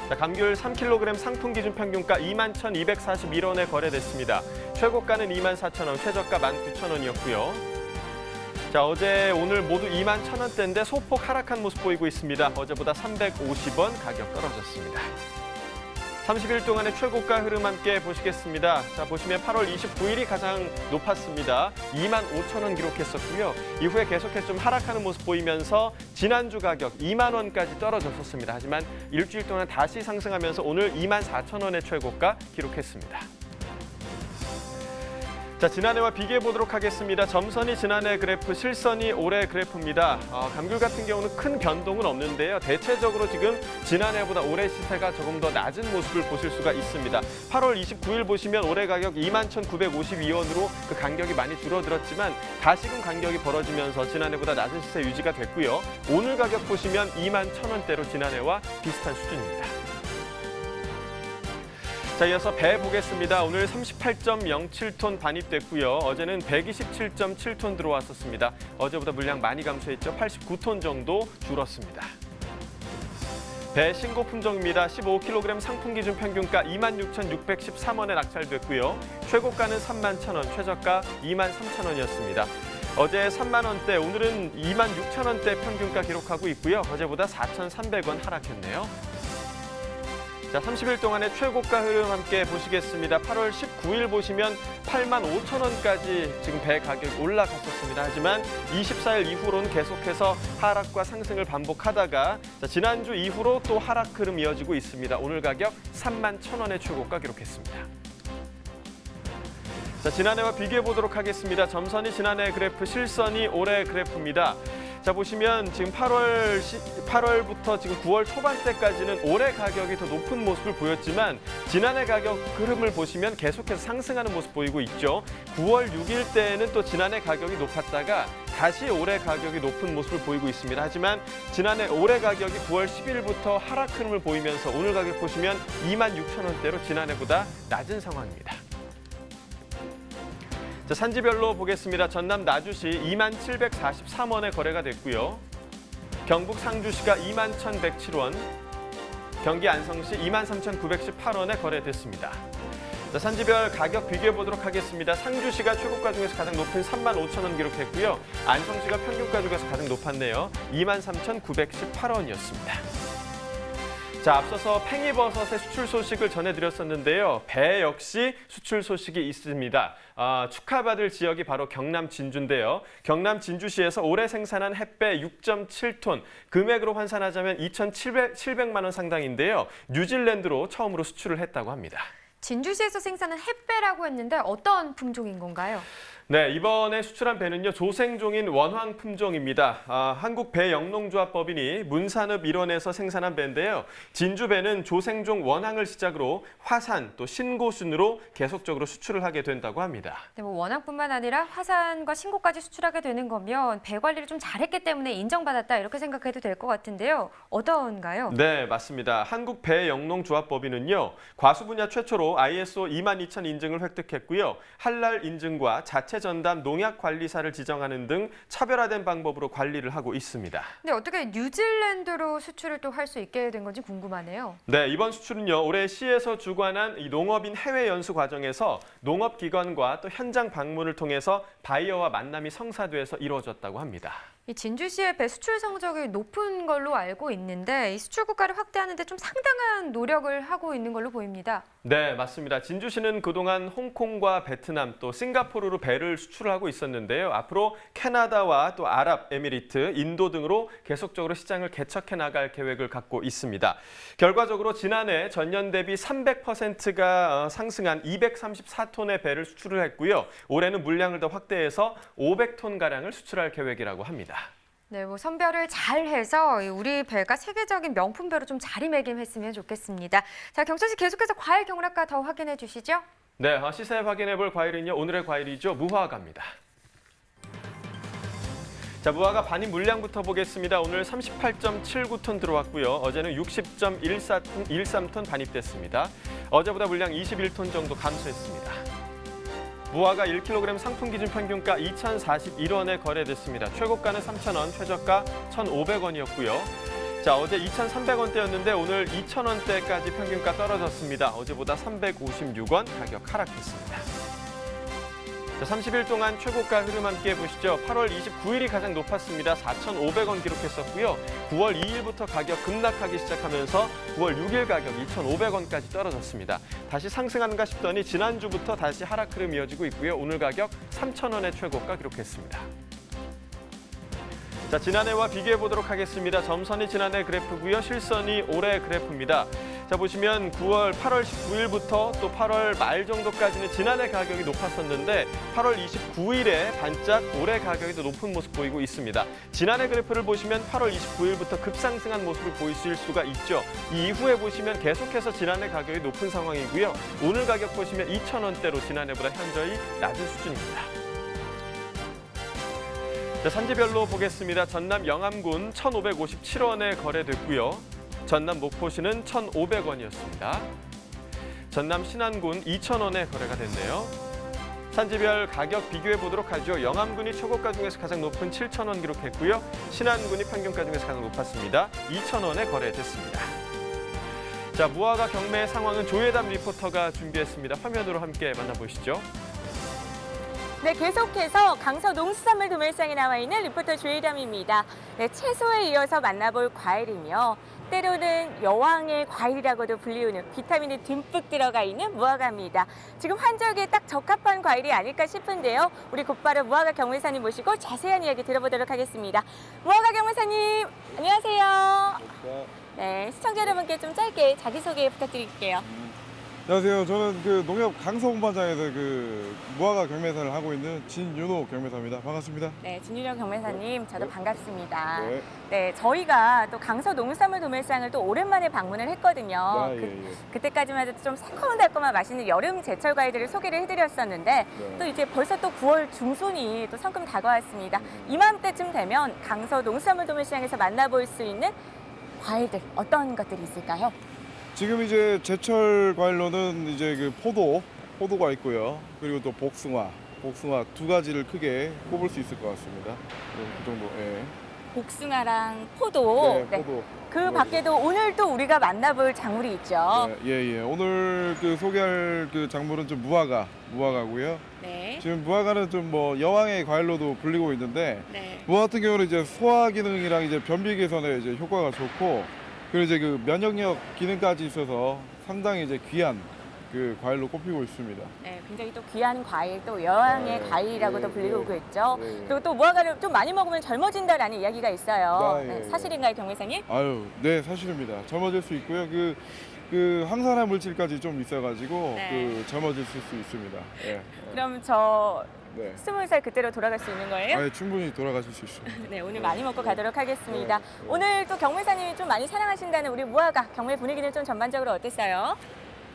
자, 감귤 3kg 상품 기준 평균가 21,241원에 거래됐습니다. 최고가는 24,000원, 최저가 19,000원이었고요. 자, 어제 오늘 모두 21,000원대인데 소폭 하락한 모습 보이고 있습니다. 어제보다 350원 가격 떨어졌습니다. 30일 동안의 최고가 흐름 함께 보시겠습니다. 자, 보시면 8월 29일이 가장 높았습니다. 25,000원 기록했었고요. 이후에 계속해서 좀 하락하는 모습 보이면서 지난주 가격 2만 원까지 떨어졌었습니다. 하지만 일주일 동안 다시 상승하면서 오늘 24,000원의 최고가 기록했습니다. 자, 지난해와 비교해 보도록 하겠습니다. 점선이 지난해 그래프, 실선이 올해 그래프입니다. 감귤 같은 경우는 큰 변동은 없는데요. 대체적으로 지금 지난해보다 올해 시세가 조금 더 낮은 모습을 보실 수가 있습니다. 8월 29일 보시면 올해 가격 21,952원으로 그 간격이 많이 줄어들었지만 다시금 간격이 벌어지면서 지난해보다 낮은 시세 유지가 됐고요. 오늘 가격 보시면 21,000원대로 지난해와 비슷한 수준입니다. 자, 이어서 배 보겠습니다. 오늘 38.07톤 반입됐고요. 어제는 127.7톤 들어왔었습니다. 어제보다 물량 많이 감소했죠. 89톤 정도 줄었습니다. 배 신고 품종입니다. 15kg 상품 기준 평균가 26,613원에 낙찰됐고요. 최고가는 31,000원, 최저가 23,000원이었습니다. 어제 3만 원대, 오늘은 26,000원대 평균가 기록하고 있고요. 어제보다 4,300원 하락했네요. 자, 30일 동안의 최고가 흐름 함께 보시겠습니다. 8월 19일 보시면 85,000원까지 지금 배 가격이 올라갔었습니다. 하지만 24일 이후로는 계속해서 하락과 상승을 반복하다가 지난주 이후로 또 하락 흐름 이어지고 있습니다. 오늘 가격 31,000원의 최고가 기록했습니다. 자, 지난해와 비교해 보도록 하겠습니다. 점선이 지난해 그래프, 실선이 올해 그래프입니다. 자, 보시면 지금 8월부터 지금 9월 초반대까지는 올해 가격이 더 높은 모습을 보였지만 지난해 가격 흐름을 보시면 계속해서 상승하는 모습 보이고 있죠. 9월 6일 때는 또 지난해 가격이 높았다가 다시 올해 가격이 높은 모습을 보이고 있습니다. 하지만 지난해 올해 가격이 9월 10일부터 하락 흐름을 보이면서 오늘 가격 보시면 26,000원대로 지난해보다 낮은 상황입니다. 자, 산지별로 보겠습니다. 전남 나주시 2743원에 거래가 됐고요. 경북 상주시가 21,107원, 경기 안성시 23,918원에 거래됐습니다. 자, 산지별 가격 비교해 보도록 하겠습니다. 상주시가 최고가 중에서 가장 높은 35,000원 기록했고요. 안성시가 평균가 중에서 가장 높았네요. 23,918원이었습니다. 자, 앞서서 팽이버섯의 수출 소식을 전해드렸었는데요. 배 역시 수출 소식이 있습니다. 축하받을 지역이 바로 경남 진주인데요. 경남 진주시에서 올해 생산한 햇배 6.7톤, 금액으로 환산하자면 2,700만 원 상당인데요. 뉴질랜드로 처음으로 수출을 했다고 합니다. 진주시에서 생산한 햇배라고 했는데 어떤 품종인 건가요? 네, 이번에 수출한 배는요, 조생종인 원황 품종입니다. 한국배영농조합법인이 문산읍 일원에서 생산한 배인데요. 진주 배는 조생종 원황을 시작으로 화산 또 신고 순으로 계속적으로 수출을 하게 된다고 합니다. 네, 뭐 원황뿐만 아니라 화산과 신고까지 수출하게 되는 거면 배 관리를 좀 잘했기 때문에 인정받았다 이렇게 생각해도 될 것 같은데요. 어떤가요? 네, 맞습니다. 한국배영농조합법인은요, 과수 분야 최초로 ISO 22000 인증을 획득했고요. 할랄 인증과 자체 전담 농약관리사를 지정하는 등 차별화된 방법으로 관리를 하고 있습니다. 근데 어떻게 뉴질랜드로 수출을 또 할 수 있게 된 건지 궁금하네요. 네, 이번 수출은요, 올해 시에서 주관한 이 농업인 해외 연수 과정에서 농업기관과 또 현장 방문을 통해서 바이어와 만남이 성사돼서 이루어졌다고 합니다. 이 진주시의 배 수출 성적이 높은 걸로 알고 있는데 이 수출 국가를 확대하는 데 좀 상당한 노력을 하고 있는 걸로 보입니다. 네, 맞습니다. 진주시는 그동안 홍콩과 베트남 또 싱가포르로 배를 수출하고 있었는데요. 앞으로 캐나다와 또 아랍에미리트, 인도 등으로 계속적으로 시장을 개척해 나갈 계획을 갖고 있습니다. 결과적으로 지난해 전년 대비 300%가 상승한 234톤의 배를 수출을 했고요. 올해는 물량을 더 확대해서 500톤가량을 수출할 계획이라고 합니다. 네, 뭐 선별을 잘 해서 우리 배가 세계적인 명품 배로 좀 자리매김했으면 좋겠습니다. 자, 경철 씨 계속해서 과일 경락가 더 확인해 주시죠. 네, 시세 확인해 볼 과일은요, 오늘의 과일이죠. 무화과입니다. 자, 무화과 반입 물량부터 보겠습니다. 오늘 38.79톤 들어왔고요. 어제는 60.13톤 반입됐습니다. 어제보다 물량 21톤 정도 감소했습니다. 무화과 1kg 상품 기준 평균가 2,041원에 거래됐습니다. 최고가는 3,000원, 최저가 1,500원이었고요. 자, 어제 2,300원대였는데 오늘 2,000원대까지 평균가 떨어졌습니다. 어제보다 356원 가격 하락했습니다. 자, 30일 동안 최고가 흐름 함께 보시죠. 8월 29일이 가장 높았습니다. 4,500원 기록했었고요. 9월 2일부터 가격 급락하기 시작하면서 9월 6일 가격 2,500원까지 떨어졌습니다. 다시 상승하는가 싶더니 지난주부터 다시 하락 흐름 이어지고 있고요. 오늘 가격 3,000원의 최고가 기록했습니다. 자, 지난해와 비교해 보도록 하겠습니다. 점선이 지난해 그래프고요. 실선이 올해 그래프입니다. 자, 보시면 8월 19일부터 또 8월 말 정도까지는 지난해 가격이 높았었는데 8월 29일에 반짝 올해 가격이 더 높은 모습 보이고 있습니다. 지난해 그래프를 보시면 8월 29일부터 급상승한 모습을 보이실 수가 있죠. 이 이후에 보시면 계속해서 지난해 가격이 높은 상황이고요. 오늘 가격 보시면 2,000원대로 지난해보다 현저히 낮은 수준입니다. 자, 산지별로 보겠습니다. 전남 영암군 1,557원에 거래됐고요. 전남 목포시는 1,500원이었습니다. 전남 신안군 2,000원에 거래가 됐네요. 산지별 가격 비교해 보도록 하죠. 영암군이 최고가 중에서 가장 높은 7,000원 기록했고요. 신안군이 평균가 중에서 가장 높았습니다. 2,000원에 거래됐습니다. 자, 무화과 경매 상황은 조혜담 리포터가 준비했습니다. 화면으로 함께 만나보시죠. 네, 계속해서 강서 농수산물 도매시장에 나와 있는 리포터 조혜담입니다. 네, 채소에 이어서 만나볼 과일이며 때로는 여왕의 과일이라고도 불리우는 비타민이 듬뿍 들어가 있는 무화과입니다. 지금 환절기에 딱 적합한 과일이 아닐까 싶은데요. 우리 곧바로 무화과 경매사님 모시고 자세한 이야기 들어보도록 하겠습니다. 무화과 경매사님, 안녕하세요. 네, 시청자 여러분께 좀 짧게 자기소개 부탁드릴게요. 안녕하세요. 저는 그 농협 강서 본부장에서 그 무화과 경매사를 하고 있는 진윤호 경매사입니다. 반갑습니다. 네, 진윤호 경매사님, 저도 반갑습니다. 네. 네, 저희가 또 강서 농수산물 도매시장을 또 오랜만에 방문을 했거든요. 그때까지만 해도 좀 새콤달콤한 맛있는 여름 제철 과일들을 소개를 해드렸었는데 또 이제 벌써 또 9월 중순이 또 성큼 다가왔습니다. 이맘때쯤 되면 강서 농수산물 도매시장에서 만나볼 수 있는 과일들 어떤 것들이 있을까요? 지금 이제 제철 과일로는 이제 그 포도가 있고요. 그리고 또 복숭아 두 가지를 크게 꼽을 수 있을 것 같습니다. 그 정도. 예. 복숭아랑 포도. 네, 포도. 그 밖에도 오늘 또 우리가 만나볼 작물이 있죠. 예. 오늘 그 소개할 그 작물은 좀 무화과고요. 네. 지금 무화과는 좀 뭐 여왕의 과일로도 불리고 있는데 네. 무화과 같은 경우는 이제 소화 기능이랑 이제 변비 개선에 이제 효과가 좋고 그리고 이제 그 면역력 기능까지 있어서 상당히 이제 귀한 그 과일로 꼽히고 있습니다. 네, 굉장히 또 귀한 과일, 또 여왕의 과일이라고도 불리고 있죠. 그리고 또 무화과를 좀 많이 먹으면 젊어진다라는 이야기가 있어요. 사실인가요, 경매사님? 네, 사실입니다. 젊어질 수 있고요. 그 항산화 물질까지 좀 있어가지고 그 젊어질 수 있습니다. 예. 그럼 저 20살 그때로 돌아갈 수 있는 거예요? 충분히 돌아가실 수 있습니다. 네, 오늘 많이 먹고 가도록 하겠습니다. 오늘 또 경매사님이 좀 많이 사랑하신다는 우리 무화과 경매 분위기는 좀 전반적으로 어땠어요?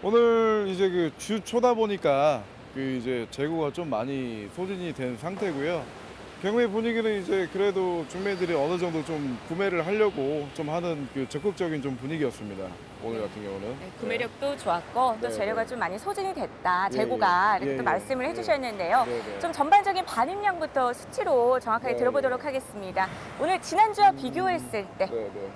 오늘 이제 그 주 초다 보니까 그 이제 재고가 좀 많이 소진이 된 상태고요. 경매 분위기는 이제 그래도 중매들이 어느 정도 좀 구매를 하려고 좀 하는 그 적극적인 좀 분위기였습니다. 오늘 같은 경우는. 네, 구매력도 좋았고 또 재료가 좀 많이 소진이 됐다. 재고가 이렇게 또 말씀을 해주셨는데요. 좀 전반적인 반입량부터 수치로 정확하게 들어보도록 하겠습니다. 오늘 지난주와 비교했을 때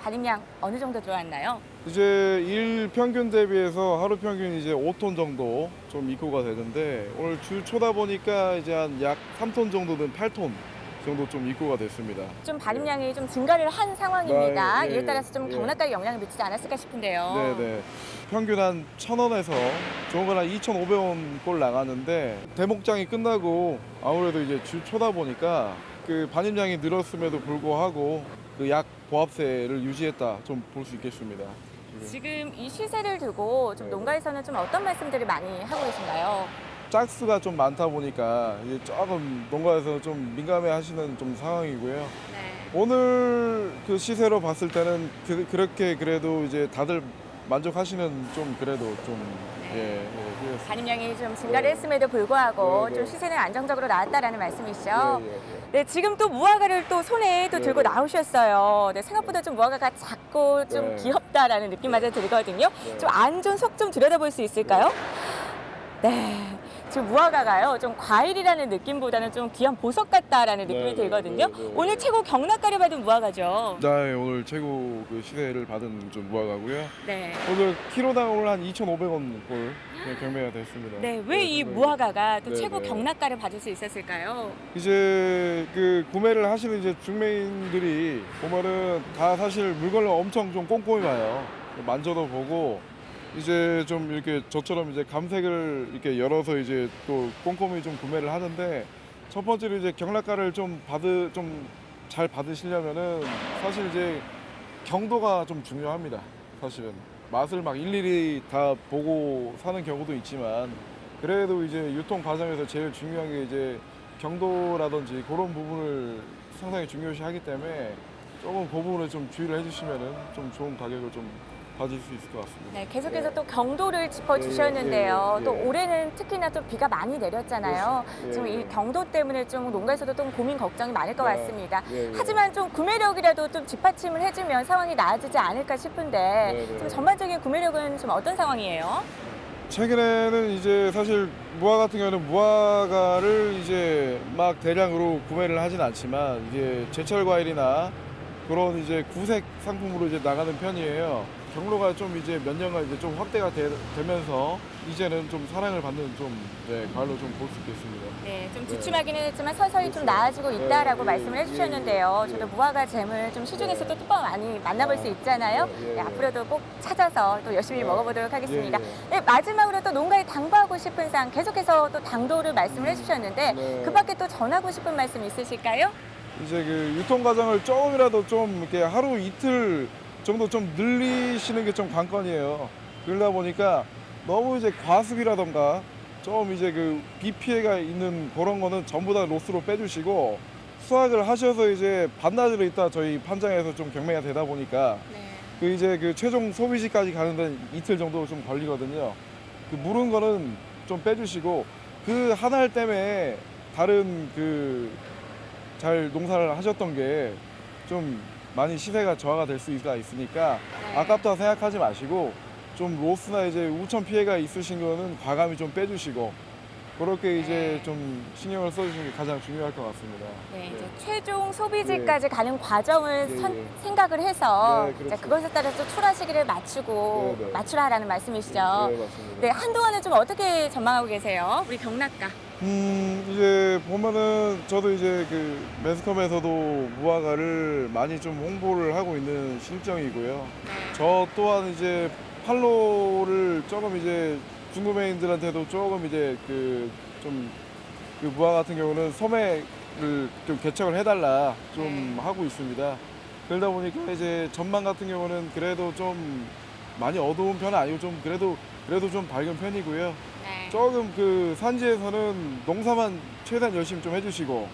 반입량 어느 정도 들어왔나요? 이제 일 평균 대비해서 하루 평균 이제 5톤 정도 좀 입고가 되는데 오늘 주 초다 보니까 이제 한 약 3톤 정도는 8톤 정도 좀 입고가 됐습니다. 좀 반입량이 좀 증가를 한 상황입니다. 이에 따라서 좀 경락가에 영향을 미치지 않았을까 싶은데요. 네. 평균 한 1,000원에서 좋은 건 한 2,500원 꼴 나가는데 대목장이 끝나고 아무래도 이제 주 초다 보니까 그 반입량이 늘었음에도 불구하고 그 약 보합세를 유지했다 좀 볼 수 있겠습니다. 지금 이 시세를 두고 좀 농가에서는 좀 어떤 말씀들을 많이 하고 계신가요? 짝수가 좀 많다 보니까 이제 조금 농가에서 좀 민감해 하시는 좀 상황이고요. 오늘 그 시세로 봤을 때는 그렇게 그래도 이제 다들 만족하시는 좀 그래도 좀 반입량이 좀 증가를 했음에도 불구하고 좀 시세는 안정적으로 나왔다라는 말씀이시죠? 네, 지금 또 무화과를 또 손에 또 들고 나오셨어요. 네, 생각보다 좀 무화과가 작고 좀 귀엽다라는 느낌마저 들거든요. 좀 안 좋은 속 좀 들여다볼 수 있을까요? 네. 지금 무화과가요, 좀 과일이라는 느낌보다는 좀 귀한 보석 같다라는 느낌이 들거든요. 오늘 최고 경락가를 받은 무화과죠. 네, 오늘 최고 그 시세를 받은 좀 무화과고요. 네. 오늘 키로당 오늘 한 2,500원 꼴 경매가 됐습니다. 네, 왜 이 무화과가 또 네, 최고 네. 경락가를 받을 수 있었을까요? 이제 그 구매를 하시는 이제 중매인들이 보면은 다 사실 물건을 엄청 좀 꼼꼼히 봐요. 만져도 보고 이제 좀 이렇게 저처럼 이제 감색을 이렇게 열어서 이제 또 꼼꼼히 좀 구매를 하는데, 첫 번째로 이제 경락가를 좀 잘 받으시려면은 사실 이제 경도가 좀 중요합니다. 사실은 맛을 막 일일이 다 보고 사는 경우도 있지만, 그래도 이제 유통 과정에서 제일 중요한 게 이제 경도라든지 그런 부분을 상당히 중요시하기 때문에 조금 그 부분에 좀 주의를 해주시면은 좀 좋은 가격을 좀 받을 수 있을 것 같습니다. 네, 계속해서 또 경도를 짚어주셨는데요. 예. 또 올해는 특히나 또 비가 많이 내렸잖아요. 예. 지금 이 경도 때문에 좀 농가에서도 좀 고민 걱정이 많을 것 네. 같습니다. 예. 하지만 좀 구매력이라도 좀 뒷받침을 해주면 상황이 나아지지 않을까 싶은데 네. 좀 전반적인 구매력은 좀 어떤 상황이에요? 최근에는 이제 사실 무화 같은 경우는 무화과를 이제 막 대량으로 구매를 하진 않지만, 이제 제철 과일이나 그런 이제 구색 상품으로 이제 나가는 편이에요. 경로가 좀 이제 몇 년간 이제 좀 확대가 되면서 이제는 좀 사랑을 받는 좀 과일로 좀 볼 수 있겠습니다. 네, 좀 주춤하기는 했지만 서서히 좀 나아지고 있다라고 말씀을 해주셨는데요. 저도 무화과 잼을 좀 시중에서도 또 많이 만나볼 수 있잖아요. 네, 앞으로도 꼭 찾아서 또 열심히 먹어보도록 하겠습니다. 네, 마지막으로 또 농가에 당부하고 싶은 사항, 계속해서 또 당도를 말씀을 해주셨는데 그 밖에 또 전하고 싶은 말씀 있으실까요? 이제 그 유통 과정을 조금이라도 좀 이렇게 하루 이틀 정도 좀 늘리시는 게 좀 관건이에요. 그러다 보니까 너무 이제 과습이라던가 좀 이제 그 비 피해가 있는 그런 거는 전부 다 로스로 빼주시고, 수확을 하셔서 이제 반나절에 있다 저희 판장에서 좀 경매가 되다 보니까 그 이제 그 최종 소비지까지 가는 데는 이틀 정도 좀 걸리거든요. 그 무른 거는 좀 빼주시고, 그 한 알 때문에 다른 그 잘 농사를 하셨던 게 좀 많이 시세가 저하가 될 수가 있으니까 아깝다 생각하지 마시고, 좀 로스나 이제 우천 피해가 있으신 거는 과감히 좀 빼주시고, 그렇게 이제 좀 신경을 써주시는 게 가장 중요할 것 같습니다. 네, 이제 최종 소비지까지 가는 과정을 생각을 해서 이제 그것에 따라서 출하 시기를 맞추고 맞추라라는 말씀이시죠. 네, 맞습니다. 네, 한동안은 좀 어떻게 전망하고 계세요? 우리 경락가. 이제 보면은 저도 이제 그 매스컴에서도 무화과를 많이 좀 홍보를 하고 있는 실정이고요. 저 또한 이제 판로를 조금 이제 중구매인들한테도 조금 이제 그 무화 같은 경우는 소매를 좀 개척을 해달라 좀 하고 있습니다. 그러다 보니까 이제 전망 같은 경우는 그래도 좀 많이 어두운 편은 아니고 좀 그래도 좀 밝은 편이고요. 조금 그 산지에서는 농사만 최대한 열심히 좀 해주시고,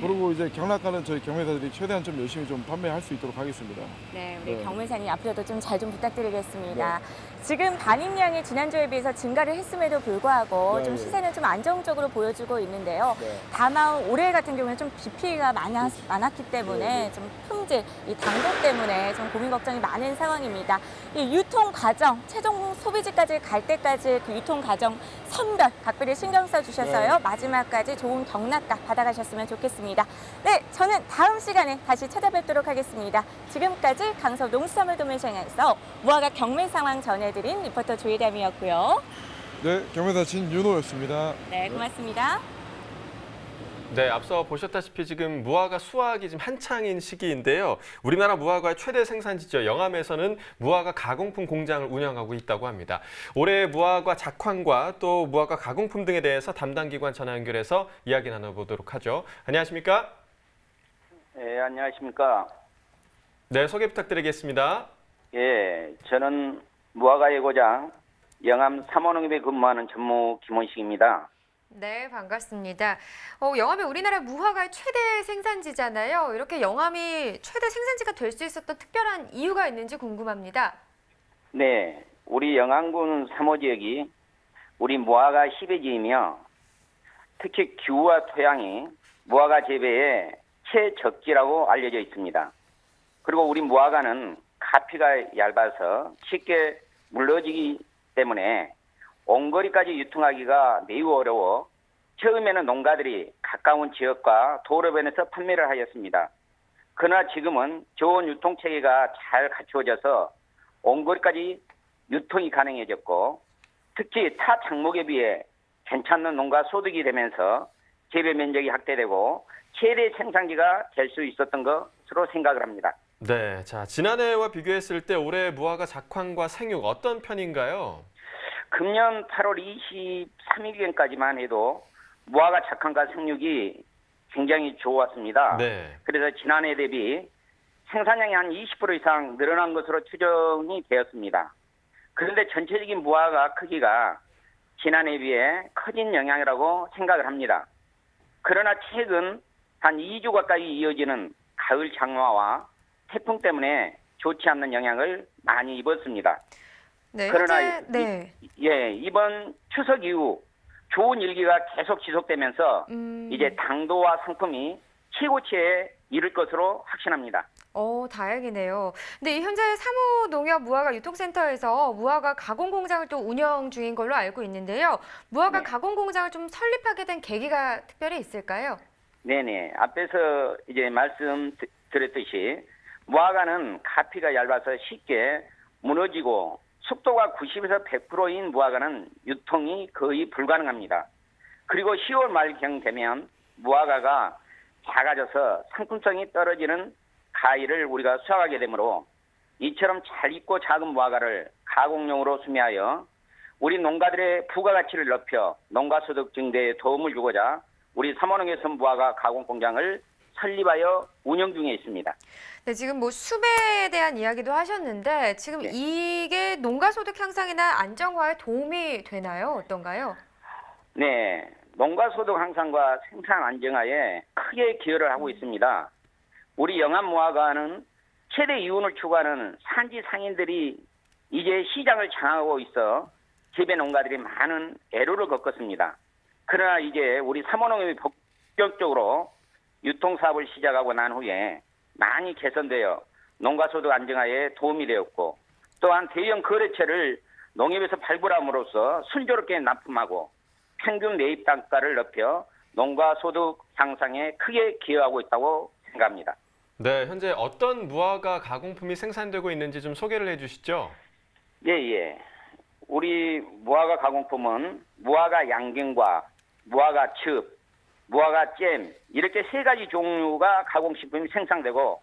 그리고 이제 경락가는 저희 경매사들이 최대한 좀 열심히 좀 판매할 수 있도록 하겠습니다. 네, 우리 경매사님 앞으로도 좀 잘 좀 부탁드리겠습니다. 지금 반입량이 지난주에 비해서 증가를 했음에도 불구하고 좀 시세는 좀 안정적으로 보여주고 있는데요. 다만 올해 같은 경우는 좀 비 피해가 많았기 때문에 좀 품질, 이 당도 때문에 좀 고민 걱정이 많은 상황입니다. 이 유통 과정, 최종 소비지까지 갈 때까지 그 유통 과정 선별 각별히 신경 써주셔서요. 마지막까지 좋은 경락가 받아가셨으면 좋겠습니다. 네, 저는 다음 시간에 다시 찾아뵙도록 하겠습니다. 지금까지 강서 농수산물 도매시장에서 무화과 경매 상황 전해드린 리포터 조혜담이었고요. 네, 경매사 진윤호였습니다. 네, 고맙습니다. 네, 앞서 보셨다시피 지금 무화과 수확이 지금 한창인 시기인데요. 우리나라 무화과의 최대 생산지죠. 영암에서는 무화과 가공품 공장을 운영하고 있다고 합니다. 올해 무화과 작황과 또 무화과 가공품 등에 대해서 담당 기관 전화 연결해서 이야기 나눠보도록 하죠. 안녕하십니까? 네, 안녕하십니까? 네, 소개 부탁드리겠습니다. 예, 저는 무화과의 고장 영암 삼호농협에 근무하는 전무 김원식입니다. 네, 반갑습니다. 영암이 우리나라 무화과의 최대 생산지잖아요. 이렇게 영암이 최대 생산지가 될 수 있었던 특별한 이유가 있는지 궁금합니다. 네, 우리 영암군 3호 지역이 우리 무화과 희배지이며 특히 기후와 토양이 무화과 재배에 최적지라고 알려져 있습니다. 그리고 우리 무화과는 가피가 얇아서 쉽게 물러지기 때문에 원거리까지 유통하기가 매우 어려워 처음에는 농가들이 가까운 지역과 도로변에서 판매를 하였습니다. 그러나 지금은 좋은 유통체계가 잘 갖추어져서 원거리까지 유통이 가능해졌고 특히 타 작목에 비해 괜찮은 농가 소득이 되면서 재배 면적이 확대되고 최대 생산지가 될 수 있었던 것으로 생각을 합니다. 네, 자 지난해와 비교했을 때 올해 무화과 작황과 생육 어떤 편인가요? 금년 8월 23일경까지만 해도 무화과 작황과 생육이 굉장히 좋았습니다. 네. 그래서 지난해 대비 생산량이 한 20% 이상 늘어난 것으로 추정이 되었습니다. 그런데 전체적인 무화과 크기가 지난해에 비해 커진 영향이라고 생각을 합니다. 그러나 최근 한 2주 가까이 이어지는 가을 장마와 태풍 때문에 좋지 않는 영향을 많이 입었습니다. 네, 그러나 현재, 이번 추석 이후 좋은 일기가 계속 지속되면서 이제 당도와 상품이 최고치에 이를 것으로 확신합니다. 다행이네요. 근데 현재 사무농협 무화과 유통센터에서 무화과 가공 공장을 또 운영 중인 걸로 알고 있는데요. 무화과 가공 공장을 좀 설립하게 된 계기가 특별히 있을까요? 네네. 앞에서 이제 말씀드렸듯이 무화과는 가피가 얇아서 쉽게 무너지고 속도가 90에서 100%인 무화과는 유통이 거의 불가능합니다. 그리고 10월 말경 되면 무화과가 작아져서 상품성이 떨어지는 가위를 우리가 수확하게 되므로 이처럼 잘 익고 작은 무화과를 가공용으로 수매하여 우리 농가들의 부가가치를 높여 농가소득 증대에 도움을 주고자 우리 삼원농에서 무화과 가공 공장을 설립하여 운영 중에 있습니다. 네, 지금 뭐 수배에 대한 이야기도 하셨는데 지금 이게 농가소득 향상이나 안정화에 도움이 되나요? 어떤가요? 네, 농가소득 향상과 생산 안정화에 크게 기여를 하고 있습니다. 우리 영암 무화과는 최대 이윤을 추구하는 산지 상인들이 이제 시장을 장악하고 있어 재배 농가들이 많은 애로를 겪었습니다. 그러나 이제 우리 삼원농협이 본격적으로 유통사업을 시작하고 난 후에 많이 개선되어 농가소득 안정화에 도움이 되었고 또한 대형 거래처를 농협에서 발굴함으로써 순조롭게 납품하고 평균 매입 단가를 높여 농가소득 향상에 크게 기여하고 있다고 생각합니다. 네, 현재 어떤 무화과 가공품이 생산되고 있는지 좀 소개를 해주시죠. 예. 우리 무화과 가공품은 무화과 양갱과 무화과 즙, 무화과 잼 이렇게 세 가지 종류가 가공식품이 생산되고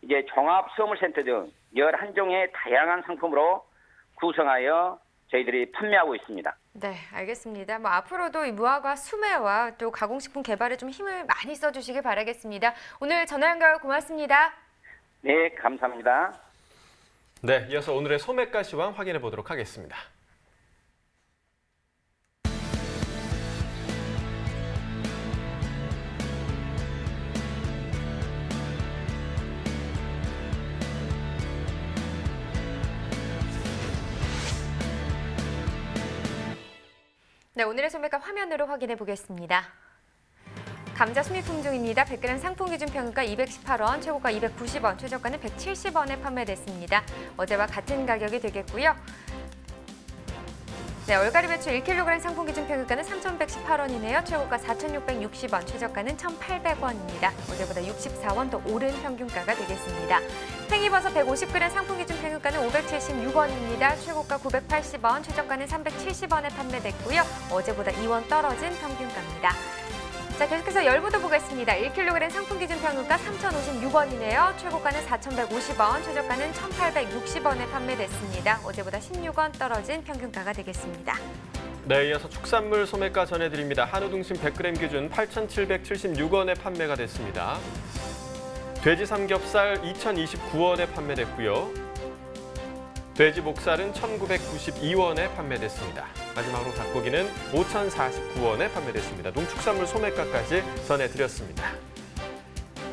이제 종합수화물센터 등 11종의 다양한 상품으로 구성하여 저희들이 판매하고 있습니다. 네, 알겠습니다. 뭐 앞으로도 이 무화과 수매와 또 가공식품 개발에 좀 힘을 많이 써주시길 바라겠습니다. 오늘 전화 연결 고맙습니다. 네, 감사합니다. 네, 이어서 오늘의 소매가 시황 확인해 보도록 하겠습니다. 네, 오늘의 소매가 화면으로 확인해 보겠습니다. 감자 수입 품종입니다. 100g 상품 기준 평균가 218원, 최고가 290원, 최저가는 170원에 판매됐습니다. 어제와 같은 가격이 되겠고요. 네, 얼갈이 배추 1kg 상품 기준 평균가는 3,118원이네요. 최고가 4,660원, 최저가는 1,800원입니다. 어제보다 64원 더 오른 평균가가 되겠습니다. 팽이버섯 150g 상품 기준 평균가는 576원입니다. 최고가 980원, 최저가는 370원에 판매됐고요. 어제보다 2원 떨어진 평균가입니다. 자, 계속해서 열무도 보겠습니다. 1kg 상품 기준 평균가 3,056원이네요. 최고가는 4,150원, 최저가는 1,860원에 판매됐습니다. 어제보다 16원 떨어진 평균가가 되겠습니다. 네, 이어서 축산물 소매가 전해드립니다. 한우 등심 100g 기준 8,776원에 판매가 됐습니다. 돼지 삼겹살 2,029원에 판매됐고요. 돼지 목살은 1,992원에 판매됐습니다. 마지막으로 닭고기는 5,049원에 판매됐습니다. 농축산물 소매가까지 전해드렸습니다.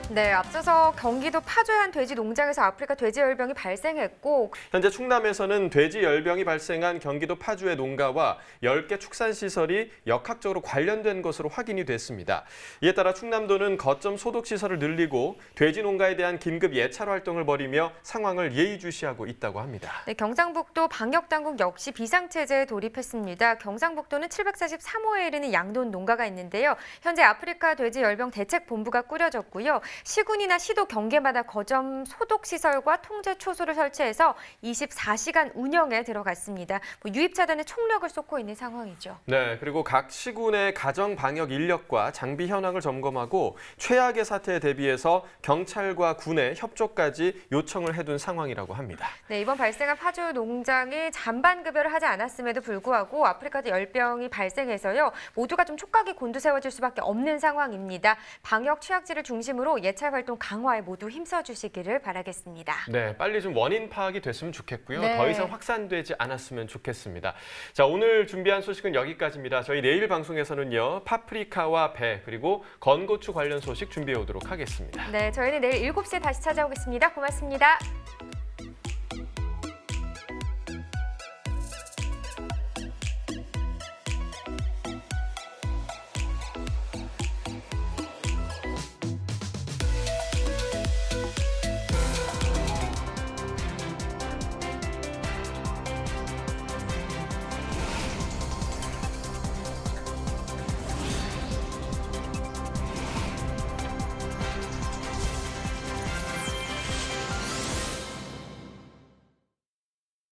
네, 앞서서 경기도 파주의 한 돼지 농장에서 아프리카 돼지 열병이 발생했고 현재 충남에서는 돼지 열병이 발생한 경기도 파주의 농가와 10개 축산시설이 역학적으로 관련된 것으로 확인이 됐습니다. 이에 따라 충남도는 거점 소독 시설을 늘리고 돼지 농가에 대한 긴급 예찰 활동을 벌이며 상황을 예의주시하고 있다고 합니다. 네, 경상북도 방역당국 역시 비상체제에 돌입했습니다. 경상북도는 743호에 이르는 양돈 농가가 있는데요. 현재 아프리카 돼지 열병 대책본부가 꾸려졌고요. 시군이나 시도 경계마다 거점 소독 시설과 통제 초소를 설치해서 24시간 운영에 들어갔습니다. 유입 차단에 총력을 쏟고 있는 상황이죠. 네, 그리고 각 시군의 가정 방역 인력과 장비 현황을 점검하고 최악의 사태에 대비해서 경찰과 군의 협조까지 요청을 해둔 상황이라고 합니다. 네, 이번 발생한 파주 농장이 잔반 급여를 하지 않았음에도 불구하고 아프리카 열병이 발생해서요. 모두가 좀 촉각이 곤두세워질 수밖에 없는 상황입니다. 방역 취약지를 중심으로 예찰 활동 강화에 모두 힘써주시기를 바라겠습니다. 네, 빨리 좀 원인 파악이 됐으면 좋겠고요. 네. 더 이상 확산되지 않았으면 좋겠습니다. 자, 오늘 준비한 소식은 여기까지입니다. 저희 내일 방송에서는요. 파프리카와 배 그리고 건고추 관련 소식 준비해 오도록 하겠습니다. 네, 저희는 내일 7시에 다시 찾아오겠습니다. 고맙습니다.